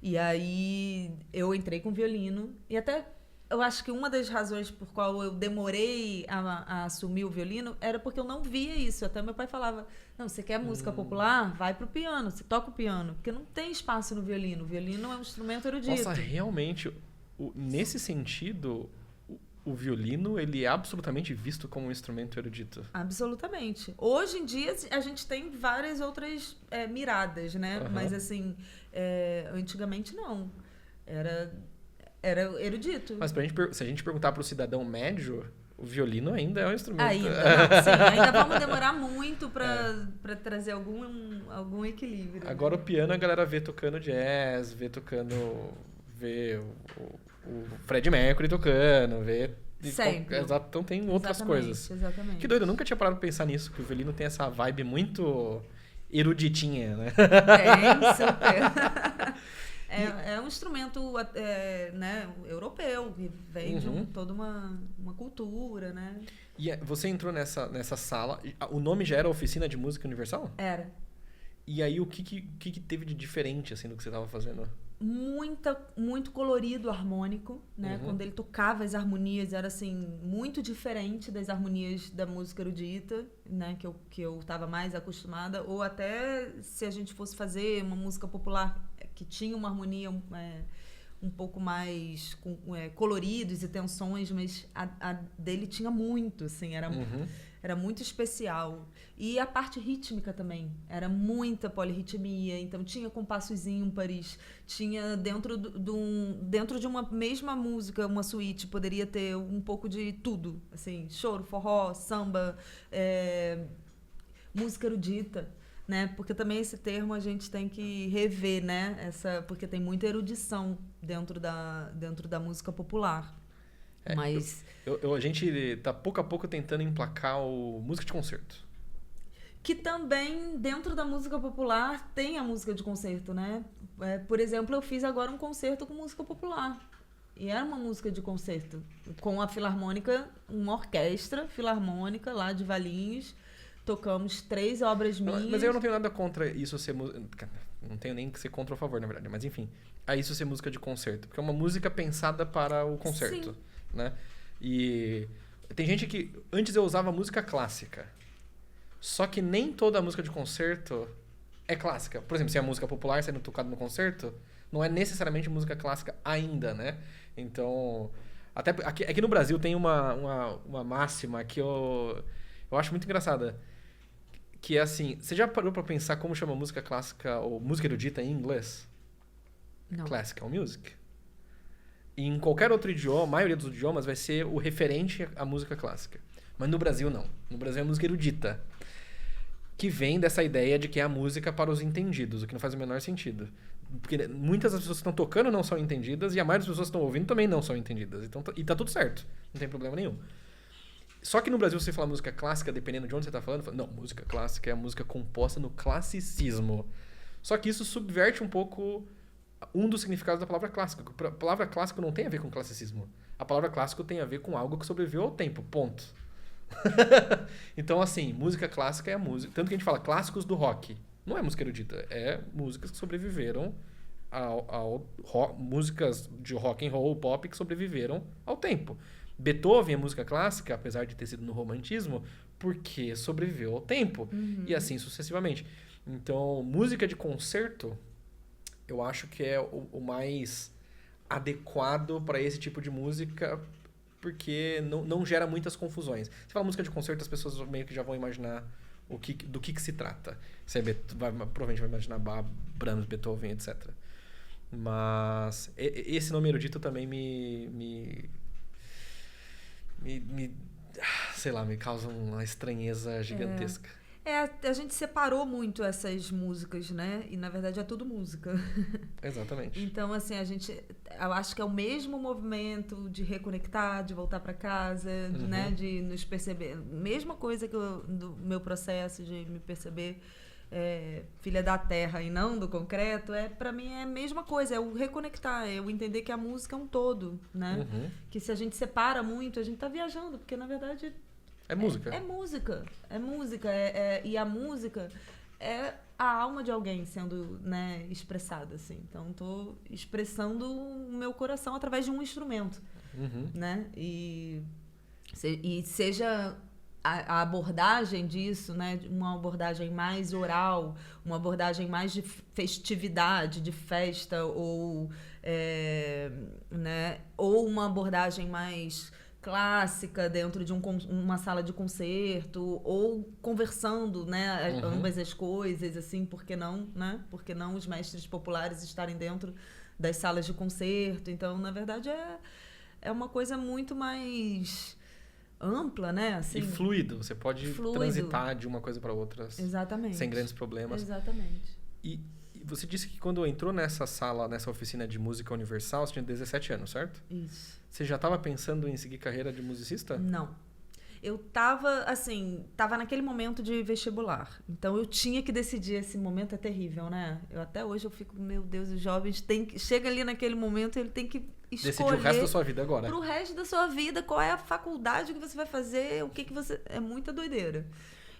Speaker 2: E aí eu entrei com violino e até... Eu acho que uma das razões por qual eu demorei a assumir o violino era porque eu não via isso. Até meu pai falava, não, você quer música popular? Vai pro piano, você toca o piano. Porque não tem espaço no violino. O violino é um instrumento erudito.
Speaker 1: Nossa, realmente, nesse sentido, o violino ele é absolutamente visto como um instrumento erudito.
Speaker 2: Absolutamente. Hoje em dia a gente tem várias outras miradas, né? Mas assim, antigamente não. Era erudito.
Speaker 1: Mas se a gente perguntar para o cidadão médio, o violino ainda é um instrumento.
Speaker 2: Ainda vamos demorar muito para trazer algum equilíbrio.
Speaker 1: Agora o piano a galera vê tocando jazz, vê o Freddie Mercury tocando, vê...
Speaker 2: Sempre.
Speaker 1: Então tem outras coisas.
Speaker 2: Exatamente.
Speaker 1: Que doido, eu nunca tinha parado pra pensar nisso, que o violino tem essa vibe muito eruditinha, né?
Speaker 2: Tem, super. É um instrumento né, europeu, que vem de toda uma cultura, né?
Speaker 1: E você entrou nessa sala, o nome já era Oficina de Música Universal?
Speaker 2: Era.
Speaker 1: E aí o que teve de diferente assim, do que você estava fazendo?
Speaker 2: Muito colorido harmônico, né? Quando ele tocava as harmonias, era assim, muito diferente das harmonias da música erudita, né? Que eu estava mais acostumada. Ou até se a gente fosse fazer uma música popular que tinha uma harmonia um pouco mais coloridos e tensões, mas a dele tinha muito, assim, era muito especial. E a parte rítmica também, era muita polirritmia, então tinha compassos ímpares, tinha dentro de uma mesma música, uma suíte, poderia ter um pouco de tudo, assim, choro, forró, samba, música erudita. Né? Porque também esse termo a gente tem que rever, né? Porque tem muita erudição dentro da música popular. Mas
Speaker 1: a gente tá pouco a pouco tentando emplacar o música de concerto.
Speaker 2: Que também, dentro da música popular, tem a música de concerto, né? Por exemplo, eu fiz agora um concerto com música popular. E era uma música de concerto. Com a filarmônica, uma orquestra filarmônica lá de Valinhos. Tocamos 3 obras minhas.
Speaker 1: Mas eu não tenho nada contra isso ser música. Não tenho nem que ser contra ou a favor, na verdade. Mas enfim, a isso ser música de concerto. Porque é uma música pensada para o concerto. Sim. Né? E tem gente que... Antes eu usava música clássica. Só que nem toda música de concerto é clássica. Por exemplo, se é música popular sendo tocada no concerto, não é necessariamente música clássica ainda, né? Então... Até aqui no Brasil tem uma máxima que eu acho muito engraçada. Que é assim, você já parou pra pensar como chama música clássica ou música erudita em inglês?
Speaker 2: Não.
Speaker 1: Classical music. E em qualquer outro idioma, a maioria dos idiomas vai ser o referente à música clássica. Mas no Brasil não. No Brasil é música erudita. Que vem dessa ideia de que é a música para os entendidos, o que não faz o menor sentido. Porque muitas das pessoas que estão tocando não são entendidas e a maioria das pessoas que estão ouvindo também não são entendidas. Então, e tá tudo certo. Não tem problema nenhum. Só que no Brasil, se você falar música clássica, dependendo de onde você está falando, não, música clássica é a música composta no classicismo. Só que isso subverte um pouco um dos significados da palavra clássico. A palavra clássico não tem a ver com classicismo. A palavra clássico tem a ver com algo que sobreviveu ao tempo, ponto. Então, assim, música clássica é a música... Tanto que a gente fala clássicos do rock. Não é música erudita, é músicas que sobreviveram músicas de rock and roll, pop, que sobreviveram ao tempo. Beethoven é música clássica, apesar de ter sido no romantismo, porque sobreviveu ao tempo. E assim sucessivamente. Então, música de concerto, eu acho que é o mais adequado para esse tipo de música, porque não gera muitas confusões. Você fala música de concerto, as pessoas meio que já vão imaginar do que se trata. Você provavelmente vai imaginar Bach, Brahms, Beethoven, etc. Mas esse nome erudito também sei lá, me causa uma estranheza gigantesca.
Speaker 2: A gente separou muito essas músicas, né? E, na verdade, é tudo música.
Speaker 1: Exatamente.
Speaker 2: Então, assim, eu acho que é o mesmo movimento de reconectar, de voltar para casa, né? De nos perceber. Mesma coisa do meu processo de me perceber filha da terra e não do concreto, para mim é a mesma coisa, é o reconectar, é o entender que a música é um todo, né? Que se a gente separa muito, a gente tá viajando, porque, na verdade...
Speaker 1: É música.
Speaker 2: É música. E a música é a alma de alguém sendo, né, expressada, assim. Então, estou expressando o meu coração através de um instrumento, né? E seja a abordagem disso, né, uma abordagem mais oral, uma abordagem mais de festividade, de festa, ou, né, ou uma abordagem mais clássica dentro de uma sala de concerto, ou conversando, né, ambas as coisas, assim, por que não, né? Por que não os mestres populares estarem dentro das salas de concerto? Então, na verdade, é uma coisa muito mais ampla, né? Assim,
Speaker 1: e fluido, você pode transitar de uma coisa para outra.
Speaker 2: Exatamente.
Speaker 1: Sem grandes problemas.
Speaker 2: Exatamente.
Speaker 1: E você disse que quando entrou nessa sala, nessa oficina de música universal, você tinha 17 anos, certo?
Speaker 2: Isso.
Speaker 1: Você já estava pensando em seguir carreira de musicista?
Speaker 2: Não. Eu tava naquele momento de vestibular. Então, eu tinha que decidir. Esse momento é terrível, né? Até hoje eu fico, meu Deus, os jovens chega ali naquele momento, ele tem que escolher...
Speaker 1: Decidir o resto da sua vida agora.
Speaker 2: Pro resto da sua vida, qual é a faculdade que você vai fazer, o que você... É muita doideira.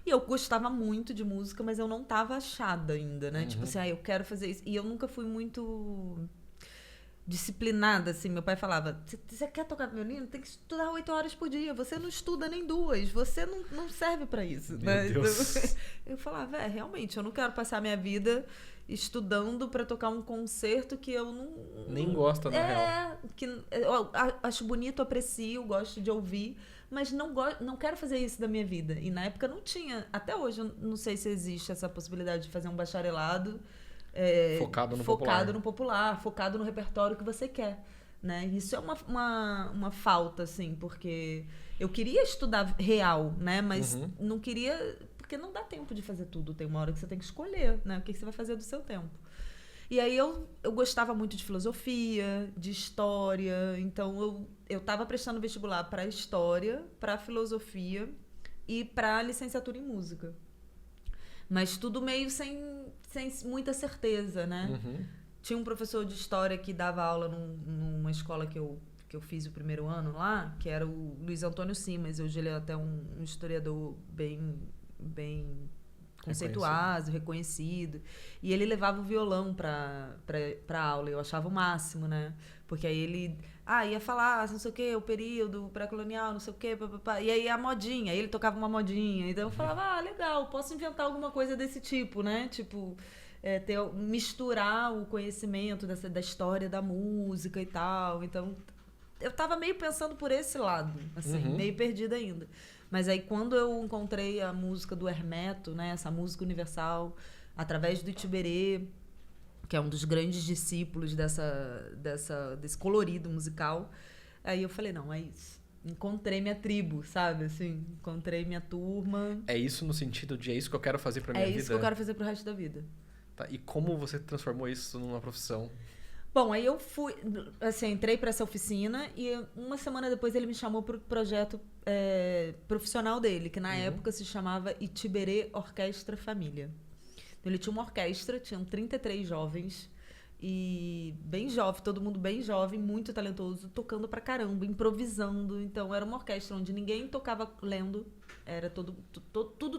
Speaker 2: E eu gostava muito de música, mas eu não tava achada ainda, né? Tipo assim, eu quero fazer isso. E eu nunca fui muito disciplinada, assim. Meu pai falava, você quer tocar violino? Tem que estudar 8 horas por dia. Você não estuda nem 2. Você não serve pra isso. Né?
Speaker 1: Deus.
Speaker 2: Então, eu falava, realmente, eu não quero passar minha vida estudando pra tocar um concerto que eu não...
Speaker 1: Nem gosta, na real.
Speaker 2: Que eu acho bonito, aprecio, gosto de ouvir, mas não quero fazer isso da minha vida. E na época não tinha. Até hoje, eu não sei se existe essa possibilidade de fazer um bacharelado focado no popular, focado no repertório que você quer, né? Isso é uma falta, assim, porque eu queria estudar real, né? Mas não queria, porque não dá tempo de fazer tudo. Tem uma hora que você tem que escolher, né? O que você vai fazer do seu tempo. E aí eu gostava muito de filosofia, de história, então eu estava prestando vestibular para história, para filosofia e para licenciatura em música. Mas tudo meio sem muita certeza, né? Tinha um professor de história que dava aula numa escola que eu fiz o primeiro ano lá, que era o Luiz Antônio Simas. Hoje ele é até um historiador bem conceituado, reconhecido. E ele levava o violão pra aula. Eu achava o máximo, né? Porque aí ele ia falar, não sei o quê, o período pré-colonial, não sei o quê, papapá. E aí a modinha, aí ele tocava uma modinha. Então eu falava, legal, posso inventar alguma coisa desse tipo, né? Tipo, misturar o conhecimento da história da música e tal. Então, eu tava meio pensando por esse lado, assim, meio perdida ainda. Mas aí, quando eu encontrei a música do Hermeto, né, essa música universal, através do Itiberê, que é um dos grandes discípulos desse colorido musical, aí eu falei, não, é isso. Encontrei minha tribo, sabe? Assim, encontrei minha turma.
Speaker 1: É isso no sentido de é isso que eu quero fazer pra minha vida?
Speaker 2: É isso que eu quero fazer pro resto da vida.
Speaker 1: Tá, e como você transformou isso numa profissão?
Speaker 2: Bom, aí eu fui, assim, entrei para essa oficina e uma semana depois ele me chamou para o projeto profissional dele, que na época se chamava Itiberê Orquestra Família. Então, ele tinha uma orquestra, tinham 33 jovens, e bem jovem, todo mundo bem jovem, muito talentoso, tocando pra caramba, improvisando. Então, era uma orquestra onde ninguém tocava lendo, era tudo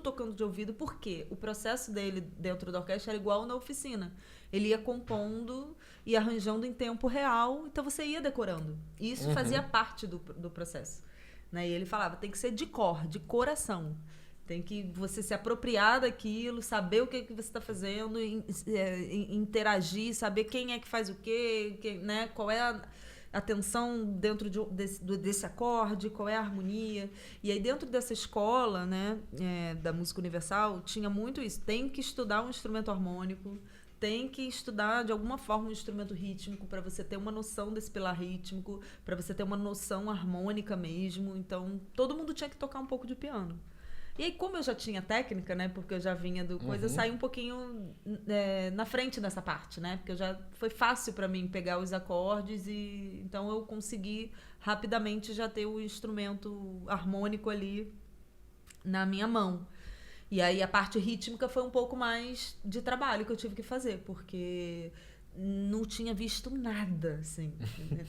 Speaker 2: tocando de ouvido, porque o processo dele dentro da orquestra era igual na oficina. Ele ia compondo e arranjando em tempo real, então você ia decorando. E isso fazia parte do processo. Né? E ele falava, tem que ser de cor, de coração. Tem que você se apropriar daquilo, saber o que você está fazendo, interagir, saber quem é que faz o quê, né? Qual é a atenção dentro desse acorde, qual é a harmonia. E aí, dentro dessa escola, né, da música universal, tinha muito isso. Tem que estudar um instrumento harmônico, tem que estudar, de alguma forma, um instrumento rítmico para você ter uma noção desse pilar rítmico, para você ter uma noção harmônica mesmo. Então, todo mundo tinha que tocar um pouco de piano. E aí, como eu já tinha técnica, né? Porque eu já vinha do coisa, eu saí um pouquinho na frente nessa parte, né? Porque foi fácil para mim pegar os acordes e então eu consegui rapidamente já ter o instrumento harmônico ali na minha mão. E aí a parte rítmica foi um pouco mais de trabalho que eu tive que fazer, porque não tinha visto nada, assim,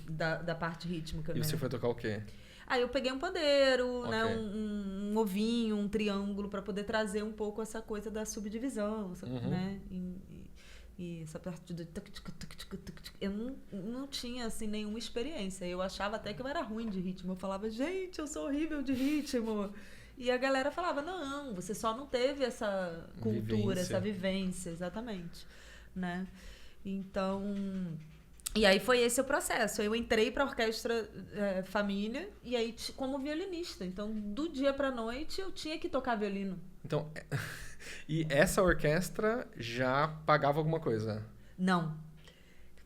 Speaker 2: da parte rítmica.
Speaker 1: E
Speaker 2: né?
Speaker 1: você foi tocar o quê?
Speaker 2: Aí eu peguei um pandeiro, né, um ovinho, um triângulo, para poder trazer um pouco essa coisa da subdivisão, né? E essa parte do... Eu não tinha, assim, nenhuma experiência. Eu achava até que eu era ruim de ritmo. Eu falava, gente, eu sou horrível de ritmo. E a galera falava, não, você só não teve essa cultura, essa vivência, exatamente, né? Então... E aí foi esse o processo. Eu entrei para a Orquestra Família e aí como violinista. Então, do dia para noite, eu tinha que tocar violino.
Speaker 1: Então, e essa orquestra já pagava alguma coisa?
Speaker 2: Não.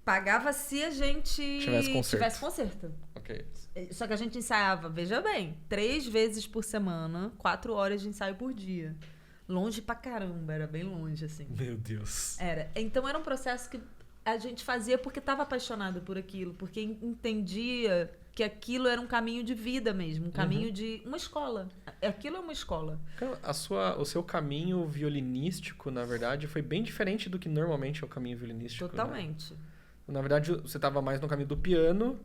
Speaker 2: Pagava se a gente
Speaker 1: tivesse
Speaker 2: concerto.
Speaker 1: Ok.
Speaker 2: Só que a gente ensaiava, veja bem, 3 vezes por semana, 4 horas de ensaio por dia. Longe pra caramba, era bem longe, assim.
Speaker 1: Meu Deus.
Speaker 2: Então era um processo que a gente fazia porque estava apaixonado por aquilo, porque entendia que aquilo era um caminho de vida mesmo, um caminho de uma escola. Aquilo é uma escola.
Speaker 1: O seu caminho violinístico, na verdade, foi bem diferente do que normalmente é o caminho violinístico.
Speaker 2: Totalmente.
Speaker 1: Né? Na verdade, você estava mais no caminho do piano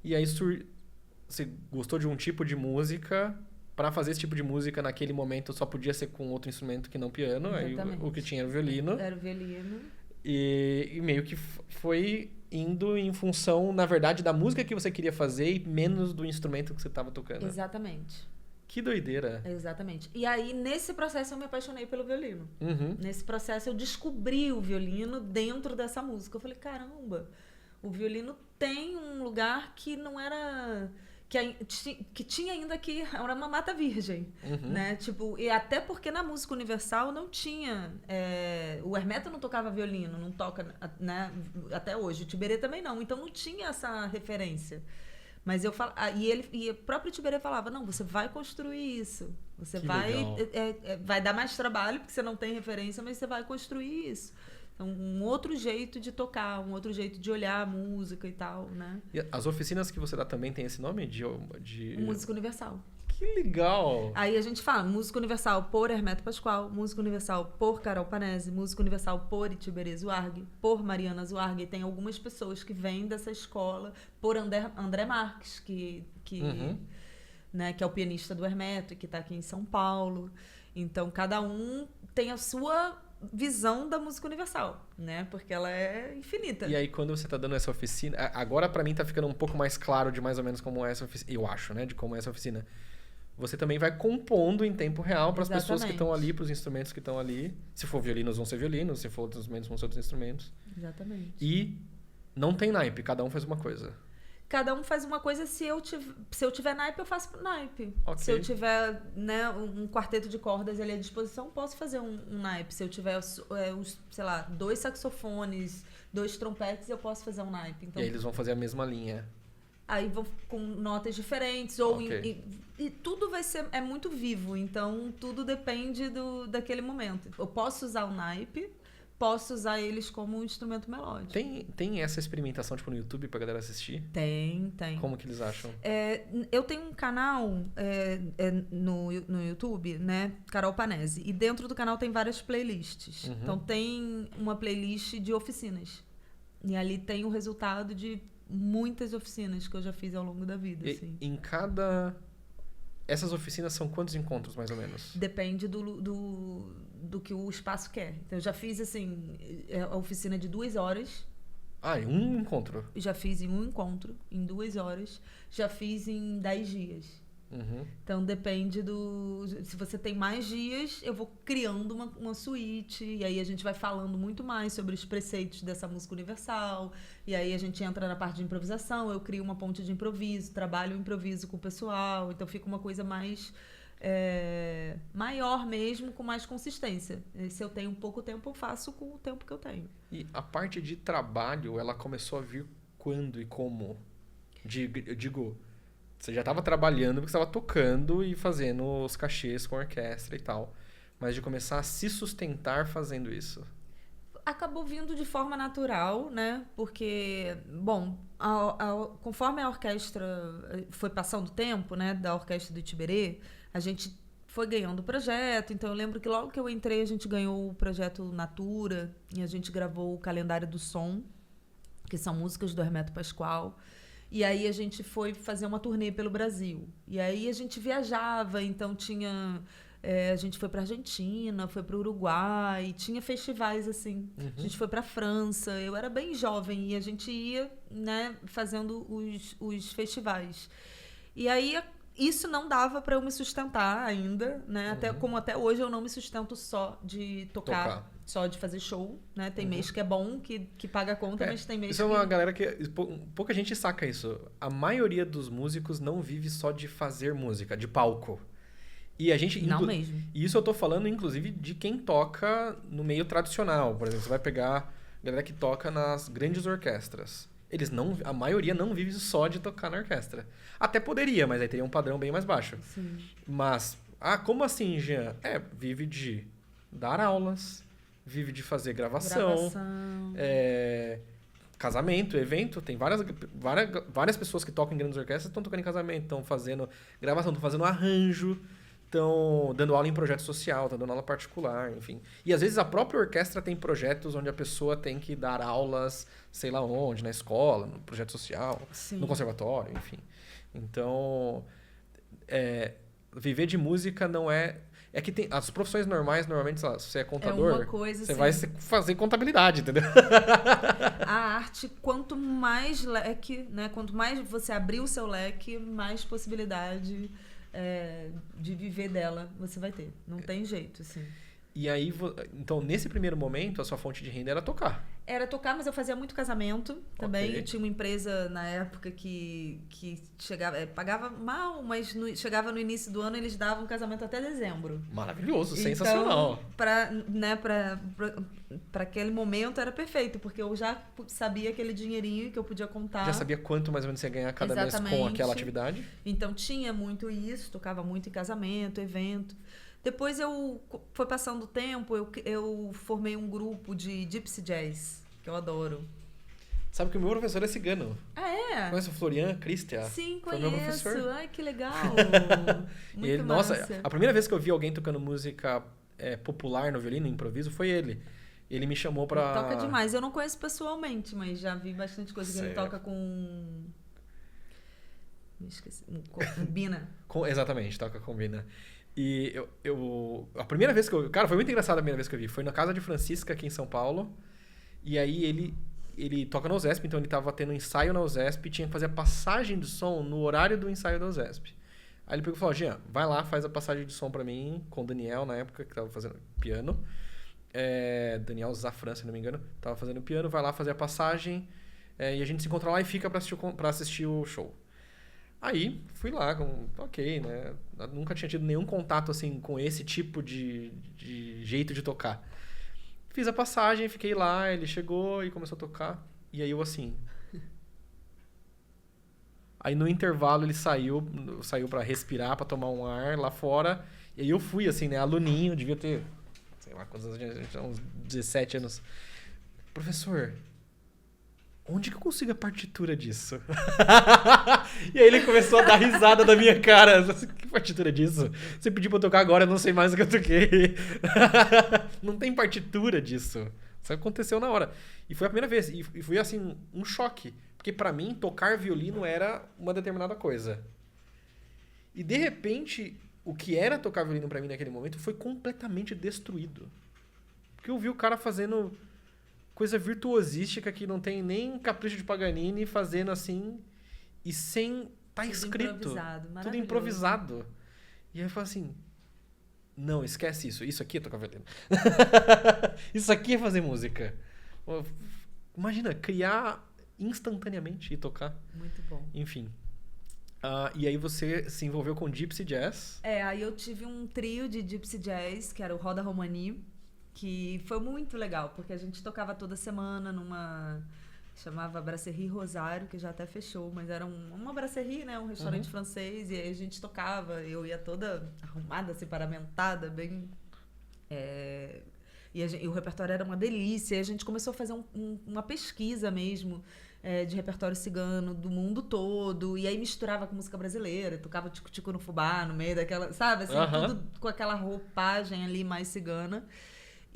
Speaker 1: e aí você gostou de um tipo de música. Para fazer esse tipo de música naquele momento só podia ser com outro instrumento que não piano. Aí o que tinha era o violino.
Speaker 2: Era o violino.
Speaker 1: E meio que foi indo em função, na verdade, da música que você queria fazer e menos do instrumento que você estava tocando.
Speaker 2: Exatamente.
Speaker 1: Que doideira.
Speaker 2: Exatamente. E aí, nesse processo, eu me apaixonei pelo violino.
Speaker 1: Uhum.
Speaker 2: Nesse processo, eu descobri o violino dentro dessa música. Eu falei, caramba, o violino tem um lugar que não era... Que tinha ainda que era uma mata virgem, né? Tipo, e até porque na música universal não tinha... o Hermeto não tocava violino, não toca, né? Até hoje. O Tiberê também não. Então não tinha essa referência. Mas eu falo, e o próprio Tiberê falava, não, você vai construir isso. Você vai dar mais trabalho, porque você não tem referência, mas você vai construir isso. Então, um outro jeito de tocar, um outro jeito de olhar a música e tal, né?
Speaker 1: E as oficinas que você dá também tem esse nome?
Speaker 2: Música Universal.
Speaker 1: Que legal!
Speaker 2: Aí a gente fala música universal por Hermeto Pascoal, música universal por Carol Panese, música universal por Itiberê Zuargue, por Mariana Zuargue. E tem algumas pessoas que vêm dessa escola, por André Marques, que é o pianista do Hermeto e que está aqui em São Paulo. Então, cada um tem a sua visão da música universal, né? Porque ela é infinita.
Speaker 1: E aí, quando você tá dando essa oficina... Agora, pra mim, tá ficando um pouco mais claro de mais ou menos como é essa oficina. Eu acho, né? De como é essa oficina. Você também vai compondo em tempo real para as pessoas que estão ali, para os instrumentos que estão ali. Se for violinos, vão ser violinos. Se for outros instrumentos, vão ser outros instrumentos.
Speaker 2: Exatamente.
Speaker 1: E não tem naipe. Cada um faz uma coisa.
Speaker 2: Cada um faz uma coisa. Se eu tiver naipe, eu faço naipe.
Speaker 1: Okay.
Speaker 2: Se eu tiver, né, um quarteto de cordas ali à disposição, posso fazer um naipe. Se eu tiver, sei lá, 2 saxofones, 2 trompetes, eu posso fazer um naipe. Então,
Speaker 1: e aí eles vão fazer a mesma linha.
Speaker 2: Aí vão com notas diferentes. E tudo vai ser... É muito vivo. Então, tudo depende daquele momento. Eu posso usar o naipe... Posso usar eles como um instrumento melódico.
Speaker 1: Tem essa experimentação, tipo, no YouTube pra galera assistir?
Speaker 2: Tem.
Speaker 1: Como que eles acham?
Speaker 2: Eu tenho um canal no YouTube, né? Carol Panese. E dentro do canal tem várias playlists. Então, tem uma playlist de oficinas. E ali tem o resultado de muitas oficinas que eu já fiz ao longo da vida. Assim.
Speaker 1: Em cada... Essas oficinas são quantos encontros, mais ou menos?
Speaker 2: Depende do que o espaço quer. Então, eu já fiz, assim, a oficina de 2 horas.
Speaker 1: Em um encontro?
Speaker 2: Já fiz em um encontro, em 2 horas. Já fiz em 10 dias. Então, depende se você tem mais dias, eu vou criando uma suíte. E aí, a gente vai falando muito mais sobre os preceitos dessa música universal. E aí, a gente entra na parte de improvisação. Eu crio uma ponte de improviso, trabalho o improviso com o pessoal. Então, fica uma coisa mais... maior mesmo, com mais consistência. Se eu tenho pouco tempo, eu faço com o tempo que eu tenho.
Speaker 1: E a parte de trabalho, ela começou a vir quando e como? Eu digo, Você já estava trabalhando porque você estava tocando e fazendo os cachês com a orquestra e tal. Mas de começar a se sustentar fazendo isso.
Speaker 2: Acabou vindo de forma natural, né? Porque, bom, conforme a orquestra foi passando o tempo, né? Da Orquestra do Itiberê, a gente foi ganhando o projeto. Então, eu lembro que logo que eu entrei, a gente ganhou o projeto Natura e a gente gravou o Calendário do Som, que são músicas do Hermeto Pascoal. E aí a gente foi fazer uma turnê pelo Brasil. E aí a gente viajava, então tinha... a gente foi pra Argentina, foi pro Uruguai, tinha festivais assim. A gente foi pra França, eu era bem jovem e a gente ia, né, fazendo os festivais. E aí isso não dava pra eu me sustentar ainda, né? Como até hoje eu não me sustento só de tocar. Só de fazer show, né? Tem mês que é bom, que paga a conta, mas tem mês
Speaker 1: isso é uma galera que... Pouca gente saca isso. A maioria dos músicos não vive só de fazer música, de palco. E a gente...
Speaker 2: Não mesmo.
Speaker 1: E isso eu tô falando, inclusive, de quem toca no meio tradicional. Por exemplo, você vai pegar a galera que toca nas grandes orquestras. A maioria não vive só de tocar na orquestra. Até poderia, mas aí teria um padrão bem mais baixo.
Speaker 2: Sim.
Speaker 1: Mas, como assim, Jean? Vive de dar aulas, vive de fazer gravação. Casamento, evento. Tem várias pessoas que tocam em grandes orquestras, estão tocando em casamento, estão fazendo gravação, estão fazendo arranjo, estão dando aula em projeto social, estão dando aula particular, enfim. E às vezes a própria orquestra tem projetos onde a pessoa tem que dar aulas, sei lá onde, na escola, no projeto social,
Speaker 2: Sim.
Speaker 1: no conservatório, enfim. Então, viver de música não é... É que tem as profissões normais, normalmente, sei lá, se você é contador,
Speaker 2: uma coisa,
Speaker 1: você
Speaker 2: assim,
Speaker 1: vai fazer contabilidade, entendeu?
Speaker 2: A arte, quanto mais leque, né? Quanto mais você abrir o seu leque, mais possibilidade de viver dela você vai ter. Não tem jeito, assim.
Speaker 1: E aí, então, nesse primeiro momento, a sua fonte de renda era tocar.
Speaker 2: Era tocar, mas eu fazia muito casamento também.
Speaker 1: Ok.
Speaker 2: Eu tinha uma empresa na época que chegava, pagava mal, mas chegava no início do ano, eles davam casamento até dezembro.
Speaker 1: Maravilhoso,
Speaker 2: Então,
Speaker 1: sensacional.
Speaker 2: Para aquele momento era perfeito, porque eu já sabia aquele dinheirinho que eu podia contar.
Speaker 1: Já sabia quanto mais ou menos você ia ganhar cada mês com aquela atividade?
Speaker 2: Então tinha muito isso, tocava muito em casamento, evento. Depois foi passando o tempo, eu formei um grupo de Gypsy Jazz, que eu adoro.
Speaker 1: Sabe que o meu professor é cigano.
Speaker 2: Ah, é?
Speaker 1: Conhece o Florian Christian?
Speaker 2: Sim,
Speaker 1: Foi meu
Speaker 2: conheço.
Speaker 1: professor.
Speaker 2: Ai, que legal. Muito
Speaker 1: ele,
Speaker 2: massa.
Speaker 1: Nossa, a primeira vez que eu vi alguém tocando música popular no violino, improviso, foi ele. Ele me chamou pra...
Speaker 2: Ele toca demais. Eu não conheço pessoalmente, mas já vi bastante coisa que ele toca com... Me esqueci. Com Bina.
Speaker 1: Exatamente, toca com Bina. E a primeira vez que eu... Cara, foi muito engraçado a primeira vez que eu vi. Foi na casa de Francisca, aqui em São Paulo. E aí ele toca na USESP, então ele tava tendo ensaio na USESP e tinha que fazer a passagem de som no horário do ensaio da USESP. Aí ele pegou e falou, Jean, vai lá, faz a passagem de som pra mim, com o Daniel, na época, que tava fazendo piano. Daniel Zafran, se não me engano, tava fazendo piano, vai lá fazer a passagem, e a gente se encontra lá e fica pra assistir o show. Aí, fui lá, ok, né? Eu nunca tinha tido nenhum contato, assim, com esse tipo de jeito de tocar. Fiz a passagem, fiquei lá, ele chegou e começou a tocar. E aí eu, assim... Aí, no intervalo, ele saiu pra respirar, pra tomar um ar lá fora. E aí eu fui, assim, né? Aluninho, devia ter, sei lá, quantos anos, uns 17 anos. Professor... Onde que eu consigo a partitura disso? E aí ele começou a dar risada da minha cara. Que partitura disso? Você pediu pra eu tocar agora, eu não sei mais o que eu toquei. Não tem partitura disso. Isso aconteceu na hora. E foi a primeira vez. E foi, assim, um choque. Porque pra mim, tocar violino era uma determinada coisa. E, de repente, o que era tocar violino pra mim naquele momento foi completamente destruído. Porque eu vi o cara fazendo... coisa virtuosística que não tem nem capricho de Paganini, fazendo assim e sem tá escrito. Tudo improvisado. E aí eu falo assim, não, esquece isso. Isso aqui é tocar violino. Isso aqui é fazer música. Imagina, criar instantaneamente e tocar.
Speaker 2: Muito bom.
Speaker 1: Enfim. E aí você se envolveu com Gypsy Jazz.
Speaker 2: Aí eu tive um trio de Gypsy Jazz, que era o Roda Romani, que foi muito legal, porque a gente tocava toda semana chamava Brasserie Rosário, que já até fechou, mas era uma brasserie, né? Um restaurante francês, e aí a gente tocava, eu ia toda arrumada, assim, paramentada, bem... E o repertório era uma delícia, e a gente começou a fazer uma pesquisa mesmo, de repertório cigano do mundo todo, e aí misturava com música brasileira, tocava tico-tico no fubá, no meio daquela, sabe, assim, tudo com aquela roupagem ali mais cigana.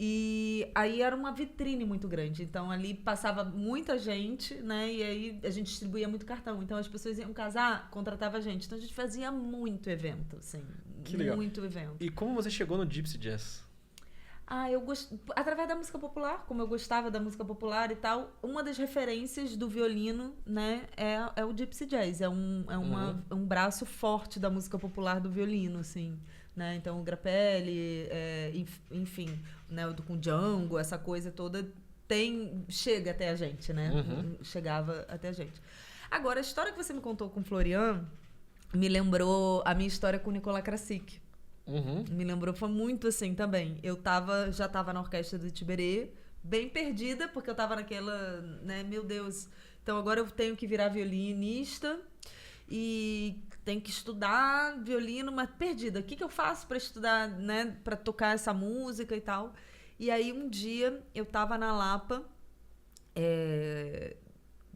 Speaker 2: E aí era uma vitrine muito grande. Então ali passava muita gente, né? E aí a gente distribuía muito cartão. Então as pessoas iam casar, contratava a gente. Então a gente fazia muito evento, assim.
Speaker 1: Que legal.
Speaker 2: Muito evento.
Speaker 1: E como você chegou no Gypsy Jazz?
Speaker 2: Através da música popular, como eu gostava da música popular e tal, uma das referências do violino, né, é o Gypsy Jazz. É um braço forte da música popular do violino, assim, né? Então o Grappelli, enfim, né, com Django, essa coisa toda chega até a gente, né? Chegava até a gente. Agora, a história que você me contou com o Florian me lembrou a minha história com o Nicolas Krasik. Me lembrou, foi muito assim também. Eu já tava na orquestra do Tiberê, bem perdida, porque eu tava naquela, né, meu Deus, então agora eu tenho que virar violinista e tenho que estudar violino, mas perdida. O que eu faço para estudar, né, para tocar essa música e tal? E aí um dia eu tava na Lapa,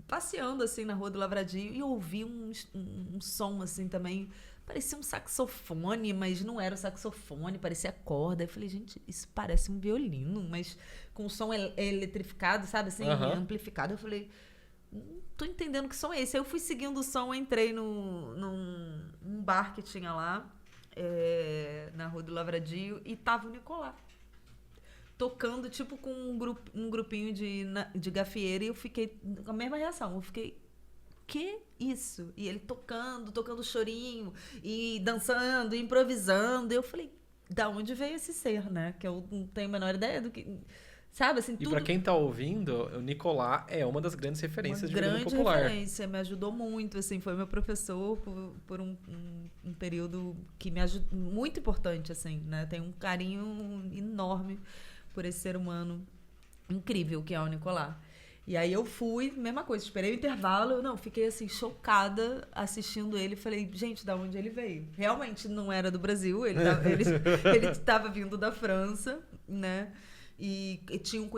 Speaker 2: passeando assim na Rua do Lavradio, e eu ouvi um som assim também. Parecia um saxofone, mas não era o saxofone, parecia corda. Eu falei, gente, isso parece um violino, mas com som eletrificado, sabe, assim, amplificado. Eu falei, não tô entendendo que som é esse. Aí eu fui seguindo o som, entrei num bar que tinha lá, na Rua do Lavradio, e tava o Nicolas tocando, tipo, com um grupinho de gafieira, e eu fiquei com a mesma reação. Eu fiquei, que isso? E ele tocando chorinho, e dançando, improvisando. E eu falei, da onde veio esse ser, né? Que eu não tenho a menor ideia do que... Sabe, assim, tudo...
Speaker 1: E pra quem tá ouvindo, o Nicolas é uma das grandes referências de violino popular.
Speaker 2: Uma grande referência, me ajudou muito, assim, foi meu professor por um período que me ajudou, muito importante, assim, né? Tenho um carinho enorme por esse ser humano incrível que é o Nicolas. E aí eu fui, mesma coisa, esperei o intervalo, fiquei assim, chocada assistindo ele, falei, gente, da onde ele veio? Realmente não era do Brasil, ele estava vindo da França, né? E tem um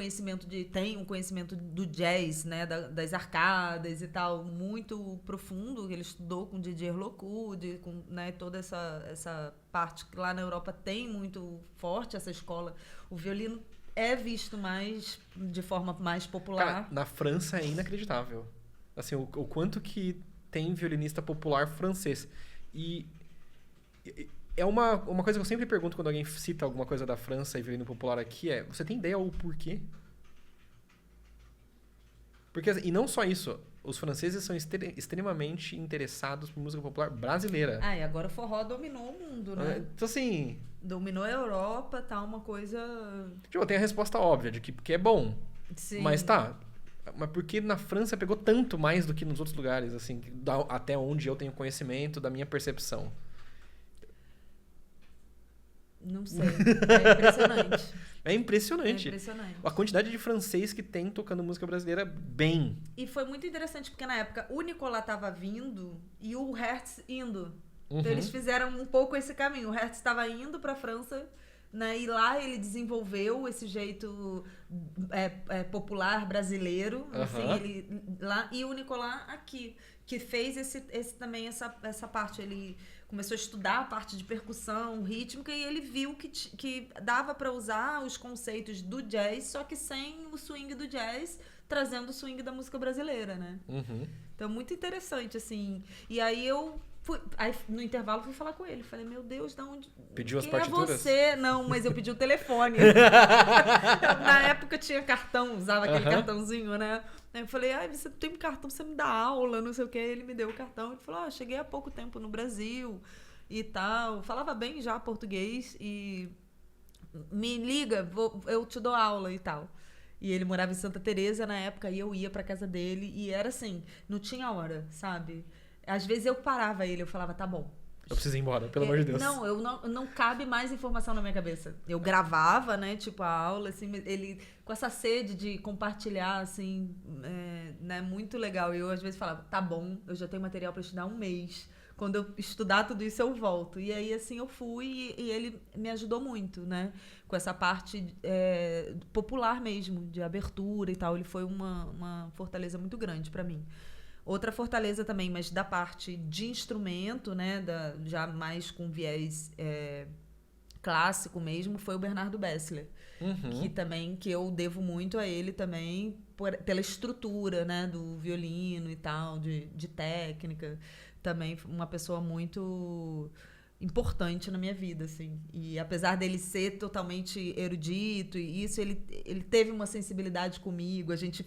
Speaker 2: conhecimento do jazz, né? Das arcadas e tal, muito profundo, ele estudou com Didier Lockwood, com, né, toda essa parte que lá na Europa tem muito forte, essa escola. O violino é visto de forma mais popular.
Speaker 1: Cara, na França é inacreditável. Assim, o quanto que tem violinista popular francês. E é uma coisa que eu sempre pergunto quando alguém cita alguma coisa da França e violino popular aqui você tem ideia o porquê? Porque, e não só isso, os franceses são extremamente interessados por música popular brasileira.
Speaker 2: E agora o forró dominou o mundo, né?
Speaker 1: Então, assim...
Speaker 2: Dominou a Europa, tá uma coisa...
Speaker 1: Tipo, tem a resposta óbvia de que porque é bom.
Speaker 2: Sim.
Speaker 1: Mas mas porque na França pegou tanto mais do que nos outros lugares, assim, até onde eu tenho conhecimento, da minha percepção.
Speaker 2: Não sei. É impressionante.
Speaker 1: É impressionante.
Speaker 2: É impressionante.
Speaker 1: A quantidade de francês que tem tocando música brasileira bem.
Speaker 2: E foi muito interessante, porque na época o Nicolas estava vindo e o Hertz indo. Então eles fizeram um pouco esse caminho. O Hertz estava indo para a França, né? E lá ele desenvolveu esse jeito popular brasileiro. Assim, lá, e o Nicolas aqui, que fez também essa parte. Ele começou a estudar a parte de percussão rítmica e ele viu que dava para usar os conceitos do jazz, só que sem o swing do jazz, trazendo o swing da música brasileira, né? Então, muito interessante, assim. E aí aí, no intervalo, fui falar com ele. Falei, meu Deus, da onde...
Speaker 1: Pediu as partituras?
Speaker 2: É você? Não, mas eu pedi o telefone. Na época tinha cartão, usava aquele cartãozinho, né? Aí eu falei, você tem um cartão, você me dá aula, não sei o quê. Ele me deu o cartão. Ele falou, cheguei há pouco tempo no Brasil e tal. Falava bem já português e me liga, eu te dou aula e tal. E ele morava em Santa Teresa na época e eu ia pra casa dele e era assim, não tinha hora, sabe? Às vezes eu parava ele, eu falava, tá bom.
Speaker 1: Eu preciso ir embora, pelo amor de Deus.
Speaker 2: Não cabe mais informação na minha cabeça. Eu gravava, né, tipo, a aula, assim, ele com essa sede de compartilhar, assim, né, muito legal. E eu, às vezes, falava, tá bom, eu já tenho material para estudar 1 mês. Quando eu estudar tudo isso, eu volto. E aí, assim, eu fui e ele me ajudou muito, né, com essa parte popular mesmo, de abertura e tal. Ele foi uma fortaleza muito grande para mim. Outra fortaleza também, mas da parte de instrumento, né, já mais com viés clássico mesmo, foi o Bernardo Bessler. Que eu devo muito a ele também, pela estrutura, né, do violino e tal, de técnica. Também uma pessoa muito importante na minha vida, assim. E apesar dele ser totalmente erudito e isso, ele teve uma sensibilidade comigo, a gente...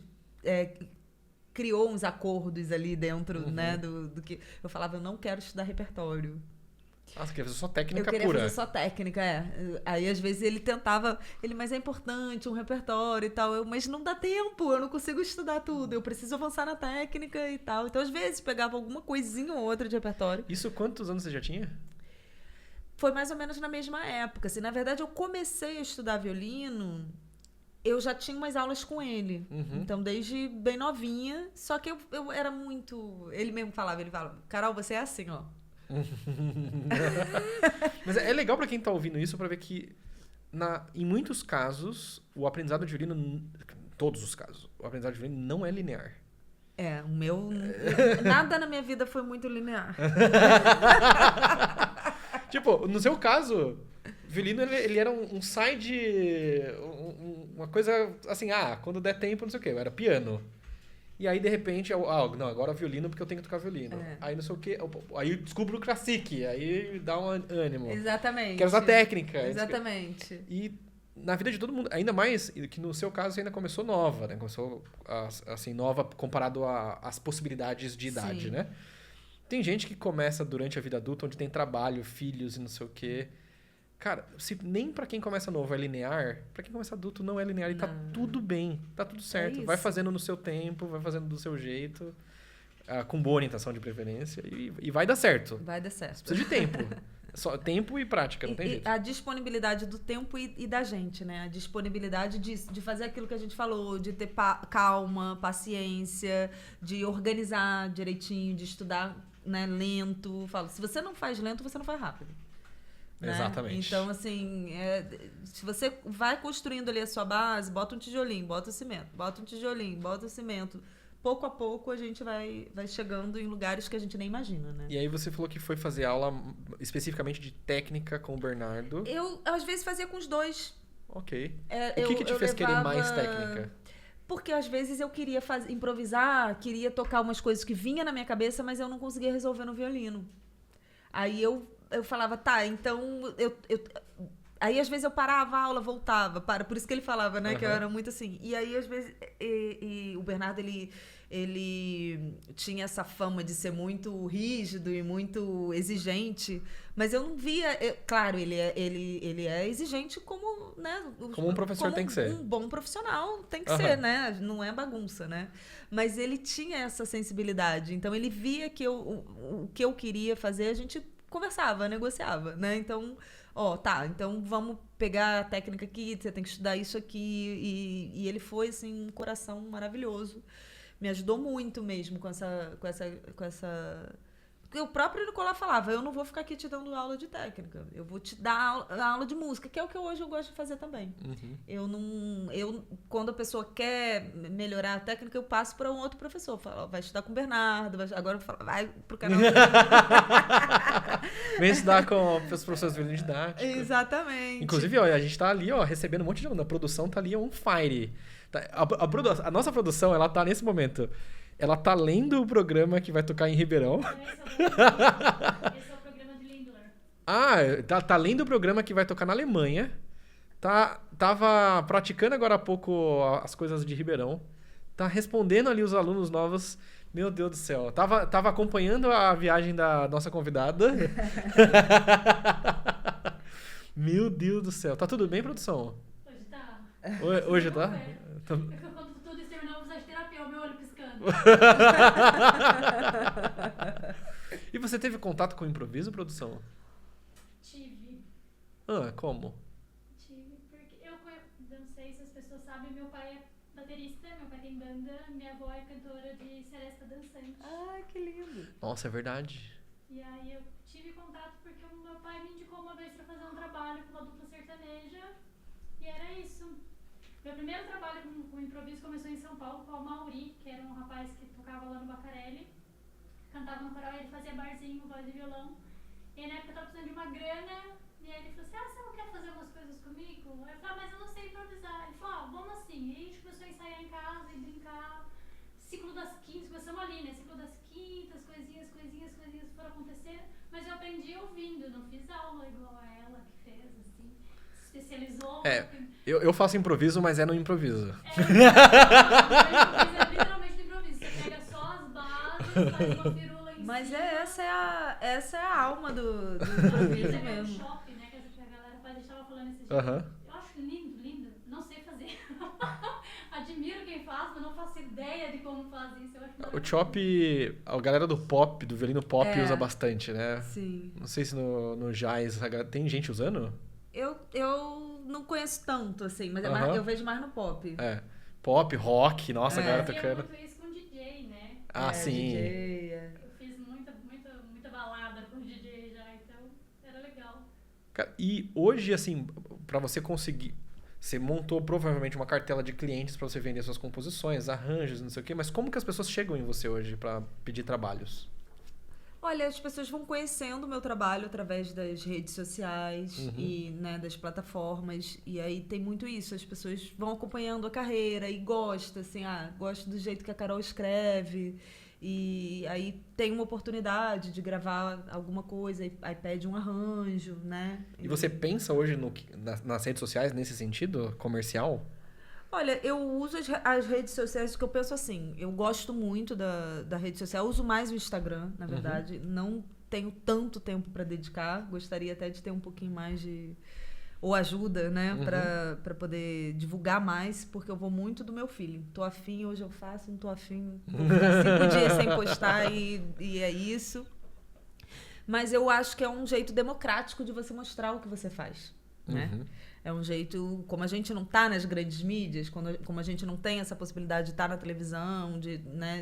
Speaker 2: criou uns acordos ali dentro, né, do que... Eu falava, eu não quero estudar repertório.
Speaker 1: Ah, você queria fazer só técnica pura.
Speaker 2: Eu queria fazer só técnica, Aí, às vezes, ele tentava... mas é importante um repertório e tal. Mas não dá tempo, eu não consigo estudar tudo. Eu preciso avançar na técnica e tal. Então, às vezes, pegava alguma coisinha ou outra de repertório.
Speaker 1: Isso quantos anos você já tinha?
Speaker 2: Foi mais ou menos na mesma época. Assim, na verdade, eu comecei a estudar violino... Eu já tinha umas aulas com ele. Então, desde bem novinha. Só que eu era muito... Ele mesmo falava, Carol, você é assim, ó.
Speaker 1: Mas é legal pra quem tá ouvindo isso pra ver que, em muitos casos, o aprendizado de violino... Todos os casos. O aprendizado de violino não é linear.
Speaker 2: O meu... Nada na minha vida foi muito linear.
Speaker 1: Tipo, no seu caso... Violino, ele era um side... uma coisa assim, quando der tempo, não sei o quê. Era piano. E aí, de repente, não, agora violino porque eu tenho que tocar violino. Aí não sei o quê. Aí eu descubro o classique. Aí dá um ânimo.
Speaker 2: Exatamente.
Speaker 1: Quero usar técnica.
Speaker 2: Exatamente.
Speaker 1: E na vida de todo mundo, ainda mais que no seu caso você ainda começou nova, né? Começou, assim, nova comparado às possibilidades de idade,
Speaker 2: Sim.
Speaker 1: né? Tem gente que começa durante a vida adulta, onde tem trabalho, filhos e não sei o quê. Cara, se nem pra quem começa novo é linear, pra quem começa adulto não é linear. E tá tudo bem, tá tudo certo. Vai fazendo no seu tempo, vai fazendo do seu jeito, com boa orientação de preferência, e vai dar certo.
Speaker 2: Vai dar certo.
Speaker 1: Precisa de tempo. Só tempo e prática, não tem jeito.
Speaker 2: A disponibilidade do tempo e da gente, né? A disponibilidade de fazer aquilo que a gente falou, de ter calma, paciência, de organizar direitinho, de estudar, né, lento. Falo, se você não faz lento, você não faz rápido. Né?
Speaker 1: Exatamente.
Speaker 2: Então, assim, se você vai construindo ali a sua base, bota um tijolinho, bota o cimento, bota um tijolinho, bota o cimento. Pouco a pouco a gente vai chegando em lugares que a gente nem imagina, né?
Speaker 1: E aí você falou que foi fazer aula especificamente de técnica com o Bernardo.
Speaker 2: Eu, às vezes, fazia com os dois.
Speaker 1: Ok. O que te fez querer mais técnica?
Speaker 2: Porque às vezes eu queria improvisar, queria tocar umas coisas que vinha na minha cabeça, mas eu não conseguia resolver no violino. Aí eu falava, tá, então aí às vezes eu parava a aula, voltava, por isso que ele falava, né, que eu era muito assim. E aí às vezes o Bernardo, ele tinha essa fama de ser muito rígido e muito exigente, mas eu não via, claro, ele é exigente como, né,
Speaker 1: como um professor tem que ser.
Speaker 2: Um bom profissional tem que ser, né? Não é bagunça, né? Mas ele tinha essa sensibilidade, então ele via que o que eu queria fazer, a gente conversava, negociava, né? Então, então vamos pegar a técnica aqui, você tem que estudar isso aqui. E ele foi, assim, um coração maravilhoso. Me ajudou muito mesmo com essa... Porque o próprio Nicolau falava, eu não vou ficar aqui te dando aula de técnica, eu vou te dar aula de música, que é o que hoje eu gosto de fazer também. Quando a pessoa quer melhorar a técnica, eu passo para um outro professor, falo, vai estudar com o Bernardo, agora eu falo, vai pro canal.
Speaker 1: Vem estudar com os professores de violino didático.
Speaker 2: Exatamente.
Speaker 1: Inclusive, a gente tá ali, recebendo um monte de aluno, a produção tá ali on fire. A nossa produção, ela tá nesse momento... Ela tá lendo o programa que vai tocar em Ribeirão.
Speaker 3: Esse é o programa de Lindler.
Speaker 1: Tá lendo o programa que vai tocar na Alemanha. Tava praticando agora há pouco as coisas de Ribeirão. Tá respondendo ali os alunos novos. Meu Deus do céu. Tava acompanhando a viagem da nossa convidada. Meu Deus do céu. Tá tudo bem, produção?
Speaker 3: Hoje tá.
Speaker 1: Hoje tá?
Speaker 3: Quando tudo isso terminar, eu vou precisar de terapia, o meu olho piscando.
Speaker 1: E você teve contato com o improviso, produção?
Speaker 3: Tive.
Speaker 1: Como?
Speaker 3: Tive, porque eu não sei se as pessoas sabem, meu pai é baterista, meu pai tem banda, minha avó é cantora de seresta dançante.
Speaker 2: Ah, que lindo.
Speaker 1: Nossa, é verdade.
Speaker 3: E aí eu tive contato porque o meu pai me indicou uma vez pra fazer um trabalho com uma dupla sertaneja e era isso. Meu primeiro trabalho com improviso começou em São Paulo com o Mauri, que era um rapaz que tocava lá no Bacarelli, cantava no coral e ele fazia barzinho, voz e violão. E na época eu tava precisando de uma grana e aí ele falou assim, você não quer fazer umas coisas comigo? Aí eu falei, mas eu não sei improvisar. Ele falou, vamos assim. E aí a gente começou a ensaiar em casa e brincar. Ciclo das quintas, começamos ali, né? Ciclo das quintas, coisinhas foram acontecendo. Mas eu aprendi ouvindo, não fiz aula igual a ela que fez, assim. Se especializou.
Speaker 1: Eu faço improviso, mas é no improviso.
Speaker 3: Improviso é literalmente no improviso. Você pega só as bases, faz uma firula em
Speaker 2: Mas
Speaker 3: cima.
Speaker 2: essa é a alma do improviso
Speaker 3: É
Speaker 2: mesmo.
Speaker 3: workshop, né? Que a galera faz, a gente tava falando esses dias. Eu acho lindo. Não sei fazer. Admiro quem faz, mas não faço ideia de como faz isso. Eu acho
Speaker 1: O chop, a galera do pop, do violino pop, usa bastante, né?
Speaker 2: Sim.
Speaker 1: Não sei se no jazz tem gente usando?
Speaker 2: Eu não conheço tanto, assim, mas eu vejo mais no pop.
Speaker 1: Pop, rock, nossa, a galera
Speaker 3: Eu
Speaker 1: tocando.
Speaker 3: muito isso com DJ, né?
Speaker 1: Sim.
Speaker 2: DJ,
Speaker 3: Eu fiz muita balada com DJ já, então era legal.
Speaker 1: E hoje, assim, pra você conseguir... Você montou provavelmente uma cartela de clientes pra você vender suas composições, arranjos, não sei o quê, mas como que as pessoas chegam em você hoje pra pedir trabalhos?
Speaker 2: Olha, as pessoas vão conhecendo o meu trabalho através das redes sociais e, né, das plataformas. E aí tem muito isso. As pessoas vão acompanhando a carreira e gostam, assim, gosto do jeito que a Carol escreve. E aí tem uma oportunidade de gravar alguma coisa, aí pede um arranjo, né?
Speaker 1: E você pensa hoje nas redes sociais nesse sentido comercial?
Speaker 2: Olha, eu uso as redes sociais, que eu penso assim, eu gosto muito da rede social, eu uso mais o Instagram, na verdade, não tenho tanto tempo para dedicar, gostaria até de ter um pouquinho mais ou ajuda, né, para poder divulgar mais, porque eu vou muito do meu feeling. Tô afim, hoje eu faço, não tô afim, vou ficar 5 dias sem postar e é isso. Mas eu acho que é um jeito democrático de você mostrar o que você faz, né? É um jeito, como a gente não tá nas grandes mídias, como a gente não tem essa possibilidade de estar na televisão, de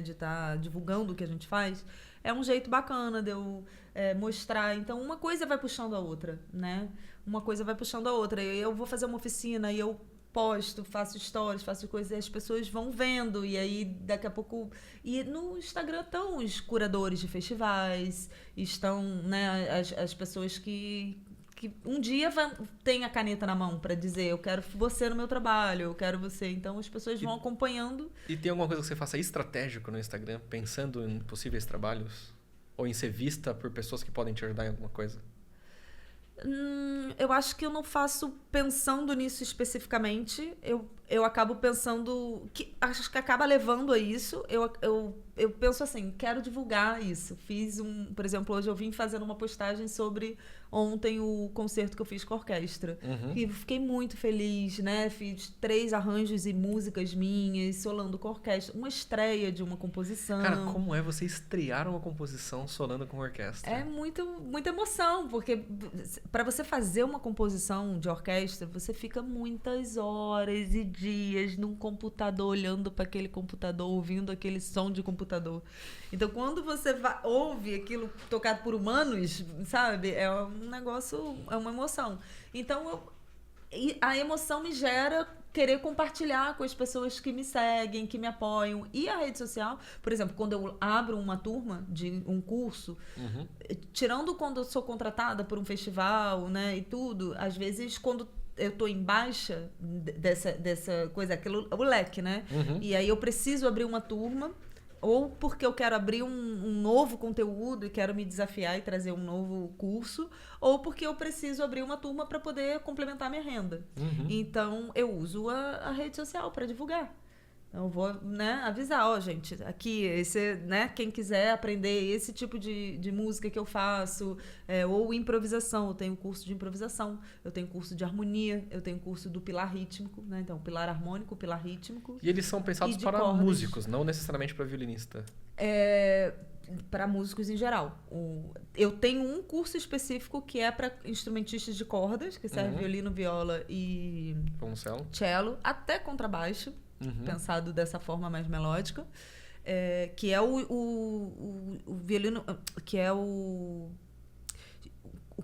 Speaker 2: estar divulgando o que a gente faz, é um jeito bacana de eu mostrar. Então, uma coisa vai puxando a outra, né? Uma coisa vai puxando a outra. Eu vou fazer uma oficina e eu posto, faço stories, faço coisas e as pessoas vão vendo. E aí, daqui a pouco... E no Instagram estão os curadores de festivais, estão, né, as pessoas que um dia tem a caneta na mão para dizer eu quero você no meu trabalho, eu quero você. Então as pessoas vão acompanhando.
Speaker 1: E tem alguma coisa que você faça estratégico no Instagram, pensando em possíveis trabalhos? Ou em ser vista por pessoas que podem te ajudar em alguma coisa?
Speaker 2: Eu acho que eu não faço pensando nisso especificamente. Eu acabo pensando... acho que acaba levando a isso. Eu penso assim, quero divulgar isso. Fiz por exemplo, hoje eu vim fazendo uma postagem sobre ontem o concerto que eu fiz com a orquestra. E fiquei muito feliz, né? Fiz 3 arranjos e músicas minhas, solando com a orquestra. Uma estreia de uma composição.
Speaker 1: Cara, como é você estrear uma composição solando com a orquestra?
Speaker 2: É muita emoção, porque para você fazer uma composição de orquestra, você fica muitas horas e dias num computador, olhando para aquele computador, ouvindo aquele som de computador. Então, quando você ouve aquilo tocado por humanos, sabe? É um negócio, é uma emoção. Então, a emoção me gera querer compartilhar com as pessoas que me seguem, que me apoiam. E a rede social, por exemplo, quando eu abro uma turma de um curso, tirando quando eu sou contratada por um festival, né, e tudo, às vezes quando eu tô em baixa dessa coisa, o leque, né? E aí eu preciso abrir uma turma, ou porque eu quero abrir um novo conteúdo e quero me desafiar e trazer um novo curso, ou porque eu preciso abrir uma turma para poder complementar minha renda. Então, eu uso a rede social para divulgar. Eu vou, né, avisar, gente, aqui, né, quem quiser aprender esse tipo de música que eu faço, ou improvisação, eu tenho curso de improvisação, eu tenho curso de harmonia, eu tenho curso do pilar rítmico, né, então pilar harmônico, pilar rítmico.
Speaker 1: E eles são pensados para músicos, não necessariamente para violinista.
Speaker 2: para músicos em geral. Eu tenho um curso específico que é para instrumentistas de cordas, que serve violino, viola e cello, até contrabaixo, pensado dessa forma mais melódica, que é o violino, que é o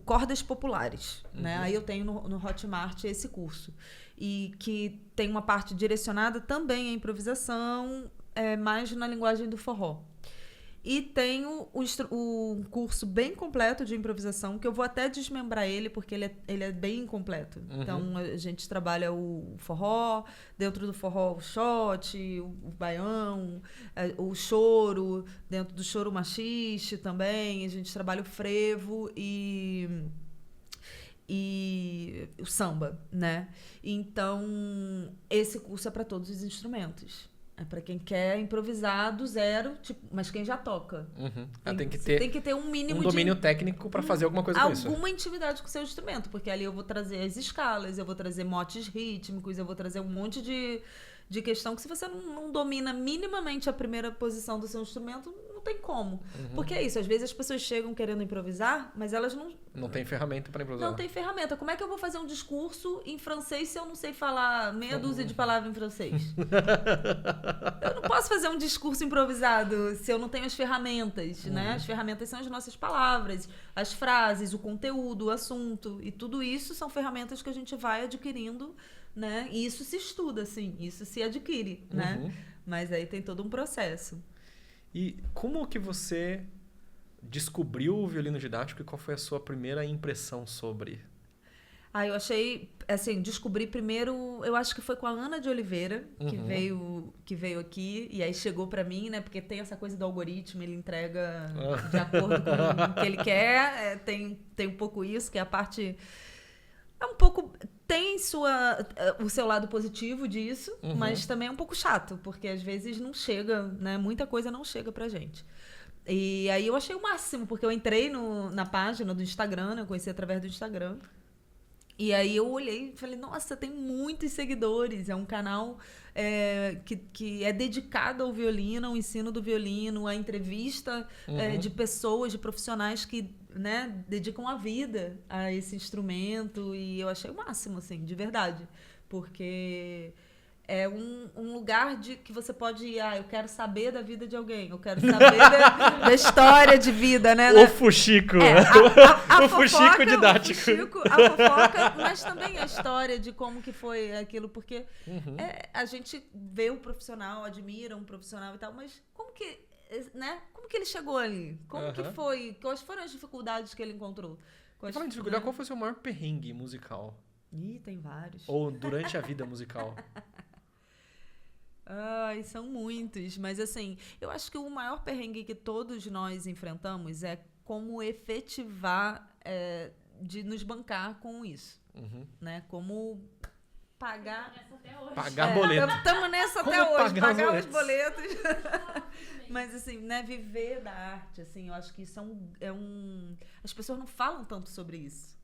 Speaker 2: cordas populares, né? Aí eu tenho no Hotmart esse curso. E que tem uma parte direcionada também à improvisação, mais na linguagem do forró. E tenho o curso bem completo de improvisação, que eu vou até desmembrar ele, porque ele é bem completo. Então, a gente trabalha o forró, dentro do forró o shot, o baião, o choro, dentro do choro machixe também. A gente trabalha o frevo e o samba, né? Então, esse curso é para todos os instrumentos. É para quem quer improvisar do zero, tipo, mas quem já toca.
Speaker 1: Tem que ter
Speaker 2: um mínimo
Speaker 1: de domínio técnico para fazer alguma coisa com isso.
Speaker 2: Alguma intimidade com o seu instrumento, porque ali eu vou trazer as escalas, eu vou trazer motes rítmicos, eu vou trazer um monte de questão que se você não domina minimamente a primeira posição do seu instrumento, não tem como. Porque é isso, às vezes as pessoas chegam querendo improvisar, mas elas
Speaker 1: não tem ferramenta para improvisar.
Speaker 2: Não tem ferramenta. Como é que eu vou fazer um discurso em francês se eu não sei falar meia dúzia de palavras em francês? Eu não posso fazer um discurso improvisado se eu não tenho as ferramentas, né? As ferramentas são as nossas palavras, as frases, o conteúdo, o assunto. E tudo isso são ferramentas que a gente vai adquirindo, né? E isso se estuda, assim, isso se adquire, né? Mas aí tem todo um processo.
Speaker 1: E como que você descobriu o violino didático e qual foi a sua primeira impressão sobre?
Speaker 2: Eu achei, assim, descobri primeiro, eu acho que foi com a Ana de Oliveira, que veio aqui, e aí chegou pra mim, né, porque tem essa coisa do algoritmo, ele entrega de acordo com o que ele quer, tem um pouco isso, que é a parte... É um pouco... Tem o seu lado positivo disso, mas também é um pouco chato, porque às vezes não chega, né? Muita coisa não chega pra gente. E aí eu achei o máximo, porque eu entrei na página do Instagram, né? Eu conheci através do Instagram. E aí eu olhei e falei, nossa, tem muitos seguidores. É um canal que é dedicado ao violino, ao ensino do violino, à entrevista de pessoas, de profissionais que, né, dedicam a vida a esse instrumento. E eu achei o máximo, assim, de verdade. Porque é um lugar que você pode ir, eu quero saber da vida de alguém, eu quero saber da história de vida, né?
Speaker 1: O fuxico.
Speaker 2: O
Speaker 1: fuxico didático.
Speaker 2: A fofoca, mas também a história de como que foi aquilo, porque a gente vê o profissional, admira um profissional e tal, mas como que, né? Como que ele chegou ali? Como que foi? Quais foram as dificuldades que ele encontrou?
Speaker 1: Falando de dificuldade, qual foi o seu maior perrengue musical?
Speaker 2: Tem vários.
Speaker 1: Ou durante a vida musical?
Speaker 2: São muitos, mas assim, eu acho que o maior perrengue que todos nós enfrentamos é como efetivar, de nos bancar com isso, né? Como pagar
Speaker 1: boleto.
Speaker 2: Estamos nessa
Speaker 1: como
Speaker 2: até hoje, pagar
Speaker 1: os
Speaker 2: os boletos. Mas assim, né, viver da arte, assim, eu acho que isso as pessoas não falam tanto sobre isso.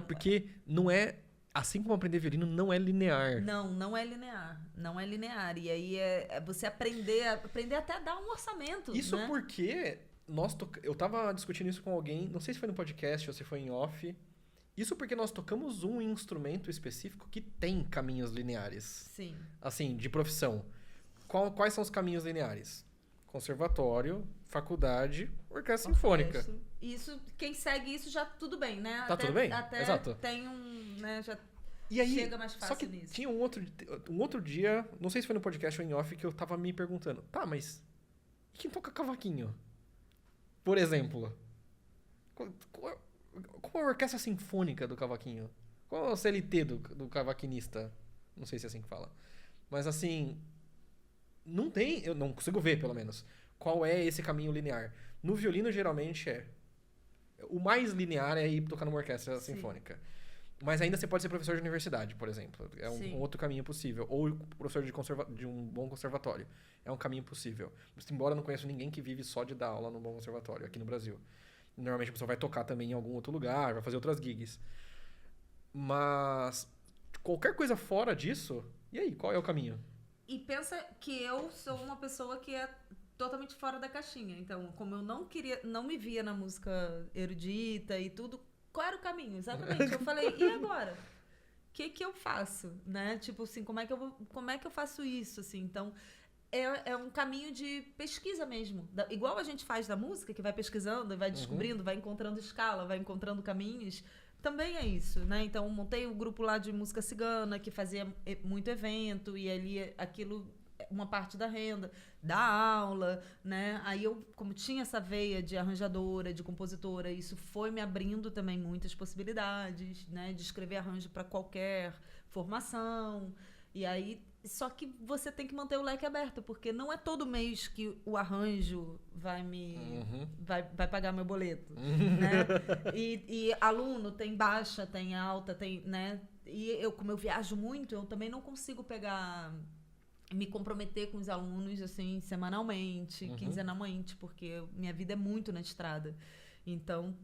Speaker 1: Porque não é... Assim como aprender violino não é linear.
Speaker 2: Não é linear. Não é linear. E aí é você aprender até a dar um orçamento.
Speaker 1: Isso,
Speaker 2: né?
Speaker 1: Porque eu tava discutindo isso com alguém, não sei se foi no podcast ou se foi em off. Isso porque nós tocamos um instrumento específico que tem caminhos lineares.
Speaker 2: Sim.
Speaker 1: Assim, de profissão. Quais são os caminhos lineares? Conservatório, faculdade, orquestra sinfônica.
Speaker 2: Isso, quem segue isso já tudo bem, né?
Speaker 1: Tá tudo bem?
Speaker 2: Até
Speaker 1: Exato.
Speaker 2: Tem né, já
Speaker 1: e aí,
Speaker 2: chega mais fácil
Speaker 1: só que
Speaker 2: nisso.
Speaker 1: Tinha um outro dia, não sei se foi no podcast ou em off, que eu tava me perguntando, mas e quem toca cavaquinho? Por exemplo, qual é a orquestra sinfônica do cavaquinho? Qual é o CLT do cavaquinista? Não sei se é assim que fala. Mas assim, não tem, eu não consigo ver, pelo menos, qual é esse caminho linear. No violino, geralmente o mais linear é ir tocar numa orquestra sinfônica. Mas ainda você pode ser professor de universidade, por exemplo. É um outro caminho possível. Ou professor de um bom conservatório. É um caminho possível. Embora eu não conheça ninguém que vive só de dar aula num bom conservatório aqui no Brasil. Normalmente a pessoa vai tocar também em algum outro lugar, vai fazer outras gigs. Mas qualquer coisa fora disso, e aí, qual é o caminho?
Speaker 2: E pensa que eu sou uma pessoa que totalmente fora da caixinha. Então, como eu não me via na música erudita e tudo, qual era o caminho? Exatamente. Eu falei, e agora? O que eu faço, né? Tipo assim, como é que eu faço isso, assim? Então, é um caminho de pesquisa mesmo. Igual a gente faz da música, que vai pesquisando, vai descobrindo, vai encontrando escala, vai encontrando caminhos. Também é isso, né? Então, montei um grupo lá de música cigana, que fazia muito evento, e ali aquilo, uma parte da renda, da aula, né? Aí eu, como tinha essa veia de arranjadora, de compositora, isso foi me abrindo também muitas possibilidades, né? De escrever arranjo para qualquer formação. E aí, só que você tem que manter o leque aberto, porque não é todo mês que o arranjo vai pagar meu boleto, né? E aluno tem baixa, tem alta, tem, né? E eu, como eu viajo muito, eu também não consigo me comprometer com os alunos, assim, semanalmente, quinzenalmente, porque minha vida é muito na estrada. Então,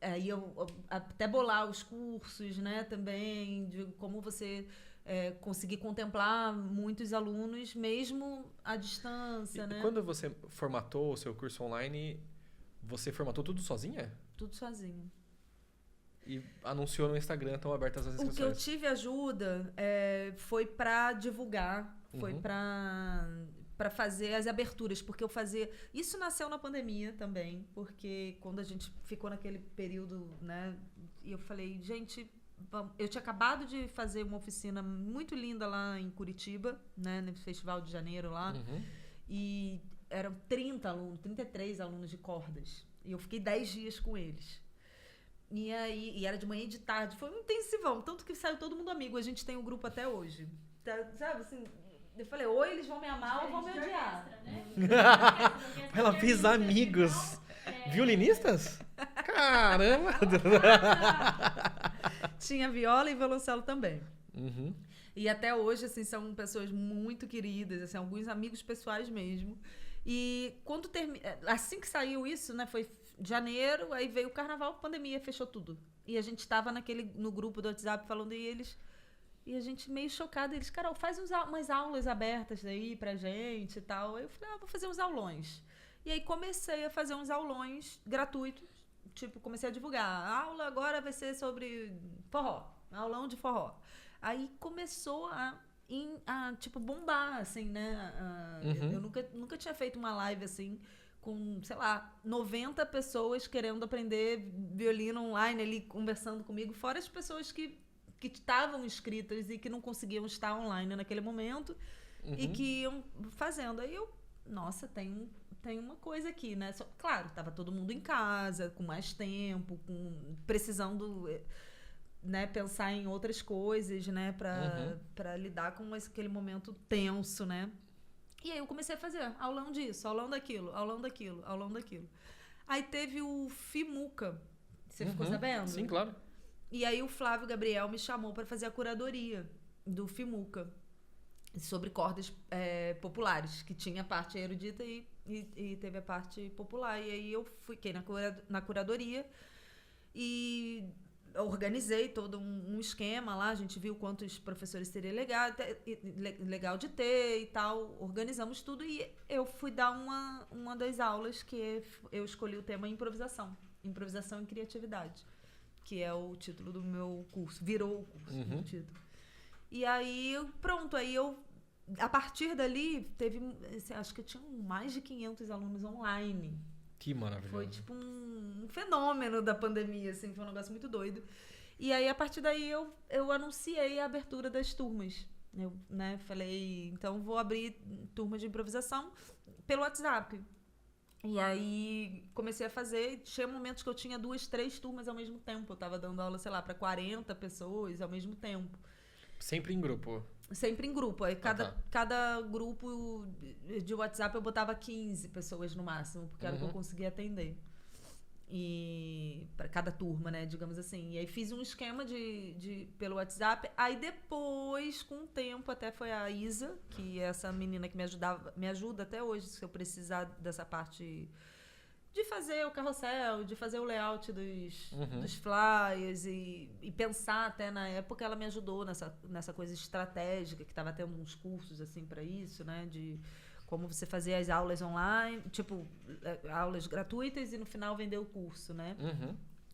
Speaker 2: aí eu até bolar os cursos, né, também, de como você conseguir contemplar muitos alunos, mesmo à distância, né?
Speaker 1: E quando você formatou o seu curso online, você formatou tudo sozinha?
Speaker 2: Tudo sozinha.
Speaker 1: E anunciou no Instagram, estão abertas as
Speaker 2: O
Speaker 1: inscrições.
Speaker 2: que eu tive ajuda foi para divulgar, foi para fazer as aberturas, porque eu fazia... Isso nasceu na pandemia também, porque quando a gente ficou naquele período, né, e eu falei, gente, eu tinha acabado de fazer uma oficina muito linda lá em Curitiba, né, no Festival de Janeiro lá, e eram 33 alunos de cordas, e eu fiquei 10 dias com eles. E aí, e era de manhã e de tarde, foi um intensivão, tanto que saiu todo mundo amigo, a gente tem um grupo até hoje. Tá, sabe, assim, eu falei, ou eles vão me amar ou vão me odiar.
Speaker 3: Orquestra, né?
Speaker 1: Ela fez amigos. Violinistas? Caramba!
Speaker 2: Tinha viola e violoncelo também. E até hoje, assim, são pessoas muito queridas, assim, alguns amigos pessoais mesmo. E quando assim que saiu isso, né, foi janeiro, aí veio o carnaval, pandemia, fechou tudo. E a gente estava no grupo do WhatsApp falando, e a gente meio chocada, eles, Carol, faz umas aulas abertas aí pra gente e tal. Aí eu falei, vou fazer uns aulões. E aí comecei a fazer uns aulões gratuitos, tipo, comecei a divulgar. A aula agora vai ser sobre forró, aulão de forró. Aí começou a tipo, bombar, assim, né? Eu nunca tinha feito uma live, assim, com, sei lá, 90 pessoas querendo aprender violino online ali, conversando comigo, fora as pessoas que estavam inscritas e que não conseguiam estar online naquele momento e que iam fazendo. Aí eu, nossa, tem uma coisa aqui, né? Claro, estava todo mundo em casa, com mais tempo, precisando... né, pensar em outras coisas, né, para lidar com aquele momento tenso, né? E aí eu comecei a fazer aulão disso, aulão daquilo, aulão daquilo, aulão daquilo. Aí teve o FIMUCA, você ficou sabendo?
Speaker 1: Sim, claro.
Speaker 2: E aí o Flávio Gabriel me chamou para fazer a curadoria do FIMUCA sobre cordas populares, que tinha a parte erudita e teve a parte popular. E aí eu fiquei na curadoria e organizei todo um esquema lá, a gente viu quantos professores seria legal de ter e tal, organizamos tudo e eu fui dar uma das aulas que eu escolhi o tema improvisação e criatividade, que é o título do meu curso, virou o curso, o título. E aí, pronto, a partir dali, teve, acho que tinham mais de 500 alunos online.
Speaker 1: Que maravilhoso.
Speaker 2: Foi tipo um fenômeno da pandemia, assim, foi um negócio muito doido. E aí, a partir daí, eu anunciei a abertura das turmas. Eu, né, falei, então vou abrir turma de improvisação pelo WhatsApp. E aí, comecei a fazer, tinha momentos que eu tinha 2, 3 turmas ao mesmo tempo. Eu tava dando aula, sei lá, para 40 pessoas ao mesmo tempo.
Speaker 1: Sempre em grupo?
Speaker 2: Sempre em grupo. Aí cada grupo de WhatsApp eu botava 15 pessoas no máximo, porque era o que eu conseguia atender. E para cada turma, né, digamos assim. E aí fiz um esquema pelo WhatsApp. Aí depois, com o tempo, até foi a Isa, que é essa menina que me ajuda até hoje, se eu precisar dessa parte de fazer o carrossel, de fazer o layout dos flyers e pensar até na época, ela me ajudou nessa coisa estratégica, que estava tendo uns cursos assim para isso, né, de como você fazer as aulas online, tipo, aulas gratuitas e no final vender o curso, né?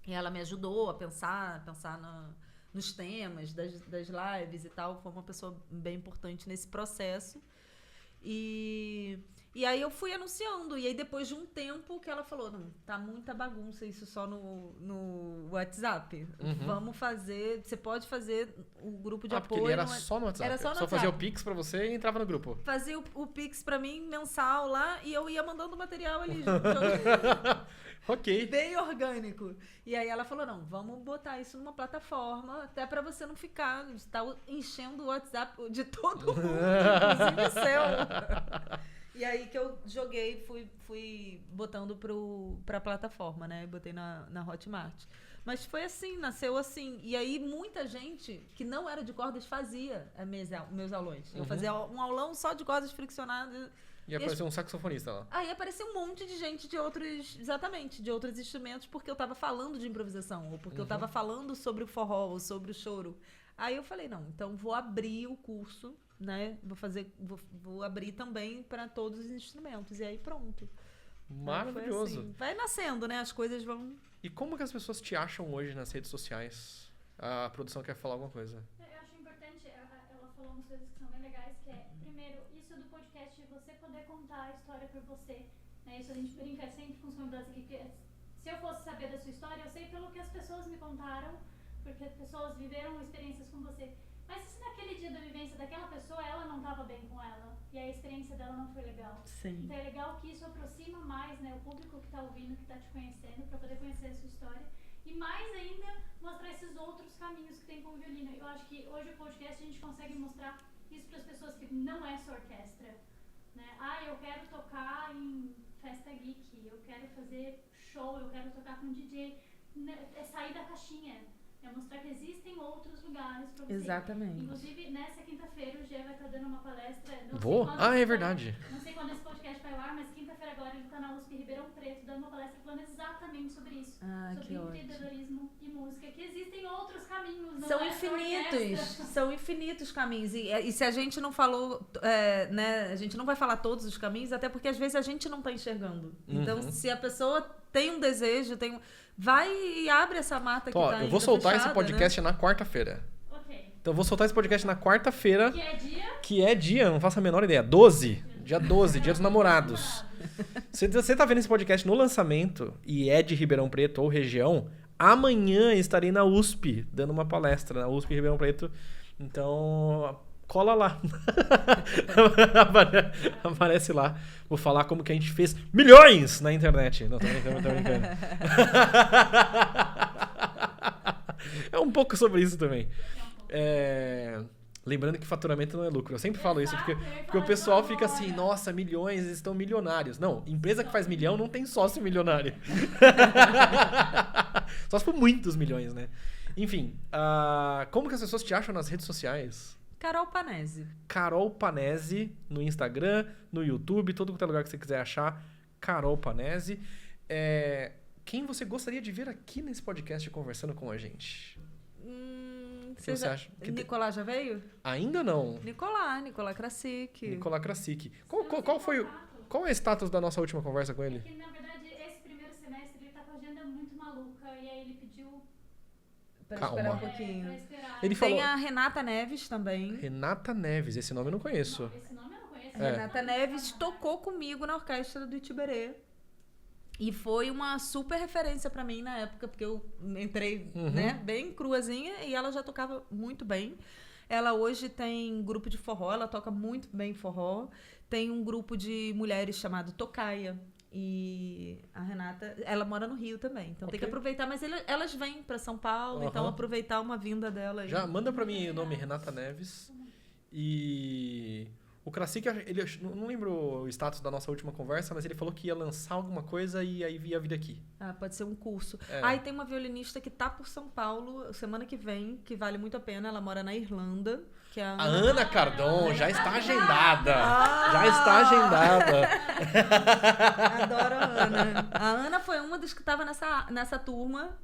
Speaker 2: E ela me ajudou a pensar nos temas das lives e tal. Foi uma pessoa bem importante nesse processo. E aí eu fui anunciando. E aí depois de um tempo que ela falou, não, tá muita bagunça isso só no WhatsApp. Vamos fazer, você pode fazer o grupo de apoio.
Speaker 1: Porque ele era só no WhatsApp.
Speaker 2: Era só no
Speaker 1: WhatsApp. Fazia o Pix pra você e entrava no grupo.
Speaker 2: Fazia o Pix pra mim, mensal lá, e eu ia mandando material ali.
Speaker 1: Ok.
Speaker 2: Bem orgânico. E aí ela falou, não, vamos botar isso numa plataforma, até pra você não ficar, tá enchendo o WhatsApp de todo mundo, inclusive o seu. E aí que eu joguei, fui botando pra plataforma, né? Botei na Hotmart. Mas foi assim, nasceu assim. E aí muita gente que não era de cordas fazia meus aulões. Eu fazia um aulão só de cordas friccionadas.
Speaker 1: Ia aparecer um saxofonista lá.
Speaker 2: Aí apareceu um monte de gente de outros instrumentos, porque eu tava falando de improvisação, ou porque eu tava falando sobre o forró, ou sobre o choro. Aí eu falei, não, então vou abrir o curso, né? Vou abrir também para todos os instrumentos. E aí pronto.
Speaker 1: Maravilhoso.
Speaker 2: Assim. Vai nascendo, né? As coisas vão...
Speaker 1: E como que as pessoas te acham hoje nas redes sociais? A produção quer falar alguma coisa?
Speaker 3: Eu acho importante, ela falou umas coisas que são bem legais, que é, primeiro, isso do podcast, você poder contar a história por você. Né? Isso a gente brinca sempre com os convidados aqui, que se eu fosse saber da sua história, eu sei pelo que as pessoas me contaram, porque as pessoas viveram experiências com você. Mas se naquele dia da vivência daquela pessoa, ela não estava bem com ela, e a experiência dela não foi legal.
Speaker 2: Sim.
Speaker 3: Então é legal que isso aproxima mais, né, o público que está ouvindo, que está te conhecendo, para poder conhecer a sua história. E mais ainda, mostrar esses outros caminhos que tem com o violino. Eu acho que hoje o podcast a gente consegue mostrar isso para as pessoas que não é só orquestra. Né? Eu quero tocar em festa geek, eu quero fazer show, eu quero tocar com DJ. É sair da caixinha. É mostrar que existem outros lugares para você.
Speaker 2: Exatamente.
Speaker 3: Inclusive, nessa quinta-feira, o Gê vai estar dando uma palestra.
Speaker 1: É verdade.
Speaker 3: Não sei quando esse podcast vai ao ar, mas quinta-feira agora ele está na USP Ribeirão Preto, dando uma palestra falando exatamente sobre isso. Sobre empreendedorismo e música. Que existem outros caminhos. Não
Speaker 2: São infinitos. São infinitos caminhos. E se a gente não falou, né, a gente não vai falar todos os caminhos, até porque às vezes a gente não está enxergando. Então, se a pessoa tem um desejo, vai e abre essa mata que tá ainda
Speaker 1: eu vou soltar
Speaker 2: fechada,
Speaker 1: esse podcast, né, na quarta-feira.
Speaker 3: Ok.
Speaker 1: Então eu vou soltar esse podcast na quarta-feira.
Speaker 3: Que é dia?
Speaker 1: Não faço a menor ideia. 12. Dia 12, dia dos namorados. Se você tá vendo esse podcast no lançamento e é de Ribeirão Preto ou região, amanhã estarei na USP, dando uma palestra na USP Ribeirão Preto. Então, cola lá. Aparece lá. Vou falar como que a gente fez milhões na internet. Não, tô brincando. É um pouco sobre isso também. Lembrando que faturamento não é lucro. Eu sempre falo isso, porque o pessoal fica assim, nossa, milhões, eles estão milionários. Não, empresa que faz milhão não tem sócio milionário. Só se for muitos milhões, né? Enfim, como que as pessoas te acham nas redes sociais?
Speaker 2: Carol Panese.
Speaker 1: Carol Panese no Instagram, no YouTube, todo qualquer lugar que você quiser achar. Carol Panese. Quem você gostaria de ver aqui nesse podcast conversando com a gente? Você acha?
Speaker 2: Nicolás já veio?
Speaker 1: Ainda não.
Speaker 2: Nicolás Krasik.
Speaker 1: Qual é o status da nossa última conversa com ele?
Speaker 3: É que, na verdade, esse primeiro semestre ele tá com a agenda muito maluca e aí ele pediu
Speaker 2: Pra
Speaker 1: Calma.
Speaker 2: esperar um pouquinho.
Speaker 3: pra esperar.
Speaker 1: Ele
Speaker 2: Tem
Speaker 1: falou...
Speaker 2: a Renata Neves também.
Speaker 1: Renata Neves, esse nome eu não conheço.
Speaker 3: Não, esse nome eu não conheço.
Speaker 2: Renata Neves tocou comigo na orquestra do Itiberê. E foi uma super referência pra mim na época, porque eu entrei, né, bem cruazinha e ela já tocava muito bem. Ela hoje tem grupo de forró, ela toca muito bem forró. Tem um grupo de mulheres chamado Tocaia. E a Renata, ela mora no Rio também. Então tem que aproveitar. Mas elas vêm pra São Paulo, então aproveitar uma vinda dela aí.
Speaker 1: Já manda pra mim o nome Renata Neves. E... O Krasik, ele não lembro o status da nossa última conversa, mas ele falou que ia lançar alguma coisa e aí ia vir aqui.
Speaker 2: Pode ser um curso.
Speaker 1: É.
Speaker 2: Aí tem uma violinista que tá por São Paulo semana que vem, que vale muito a pena. Ela mora na Irlanda, que é
Speaker 1: A Ana Cardon já está agendada. Já está agendada.
Speaker 2: Adoro a Ana. A Ana foi uma das que estava nessa turma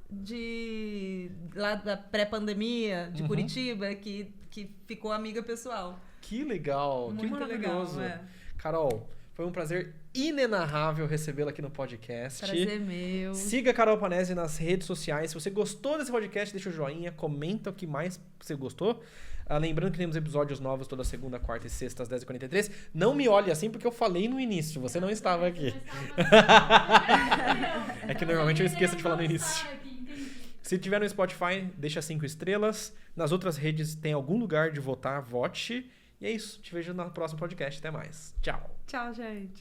Speaker 2: lá da pré-pandemia de Curitiba, que ficou amiga pessoal.
Speaker 1: Que legal,
Speaker 2: Muito
Speaker 1: que maravilhoso.
Speaker 2: legal,
Speaker 1: Carol, foi um prazer inenarrável recebê-la aqui no podcast.
Speaker 2: Prazer meu.
Speaker 1: Siga a Carol Panese nas redes sociais. Se você gostou desse podcast, deixa o joinha, comenta o que mais você gostou. Lembrando que temos episódios novos toda segunda, quarta e sexta às 10h43. Não me olhe assim porque eu falei no início, você não estava aqui. É que normalmente eu esqueço de falar no início. Se tiver no Spotify, deixa 5 estrelas. Nas outras redes tem algum lugar de votar, vote. E é isso. Te vejo no próximo podcast. Até mais. Tchau.
Speaker 2: Tchau, gente.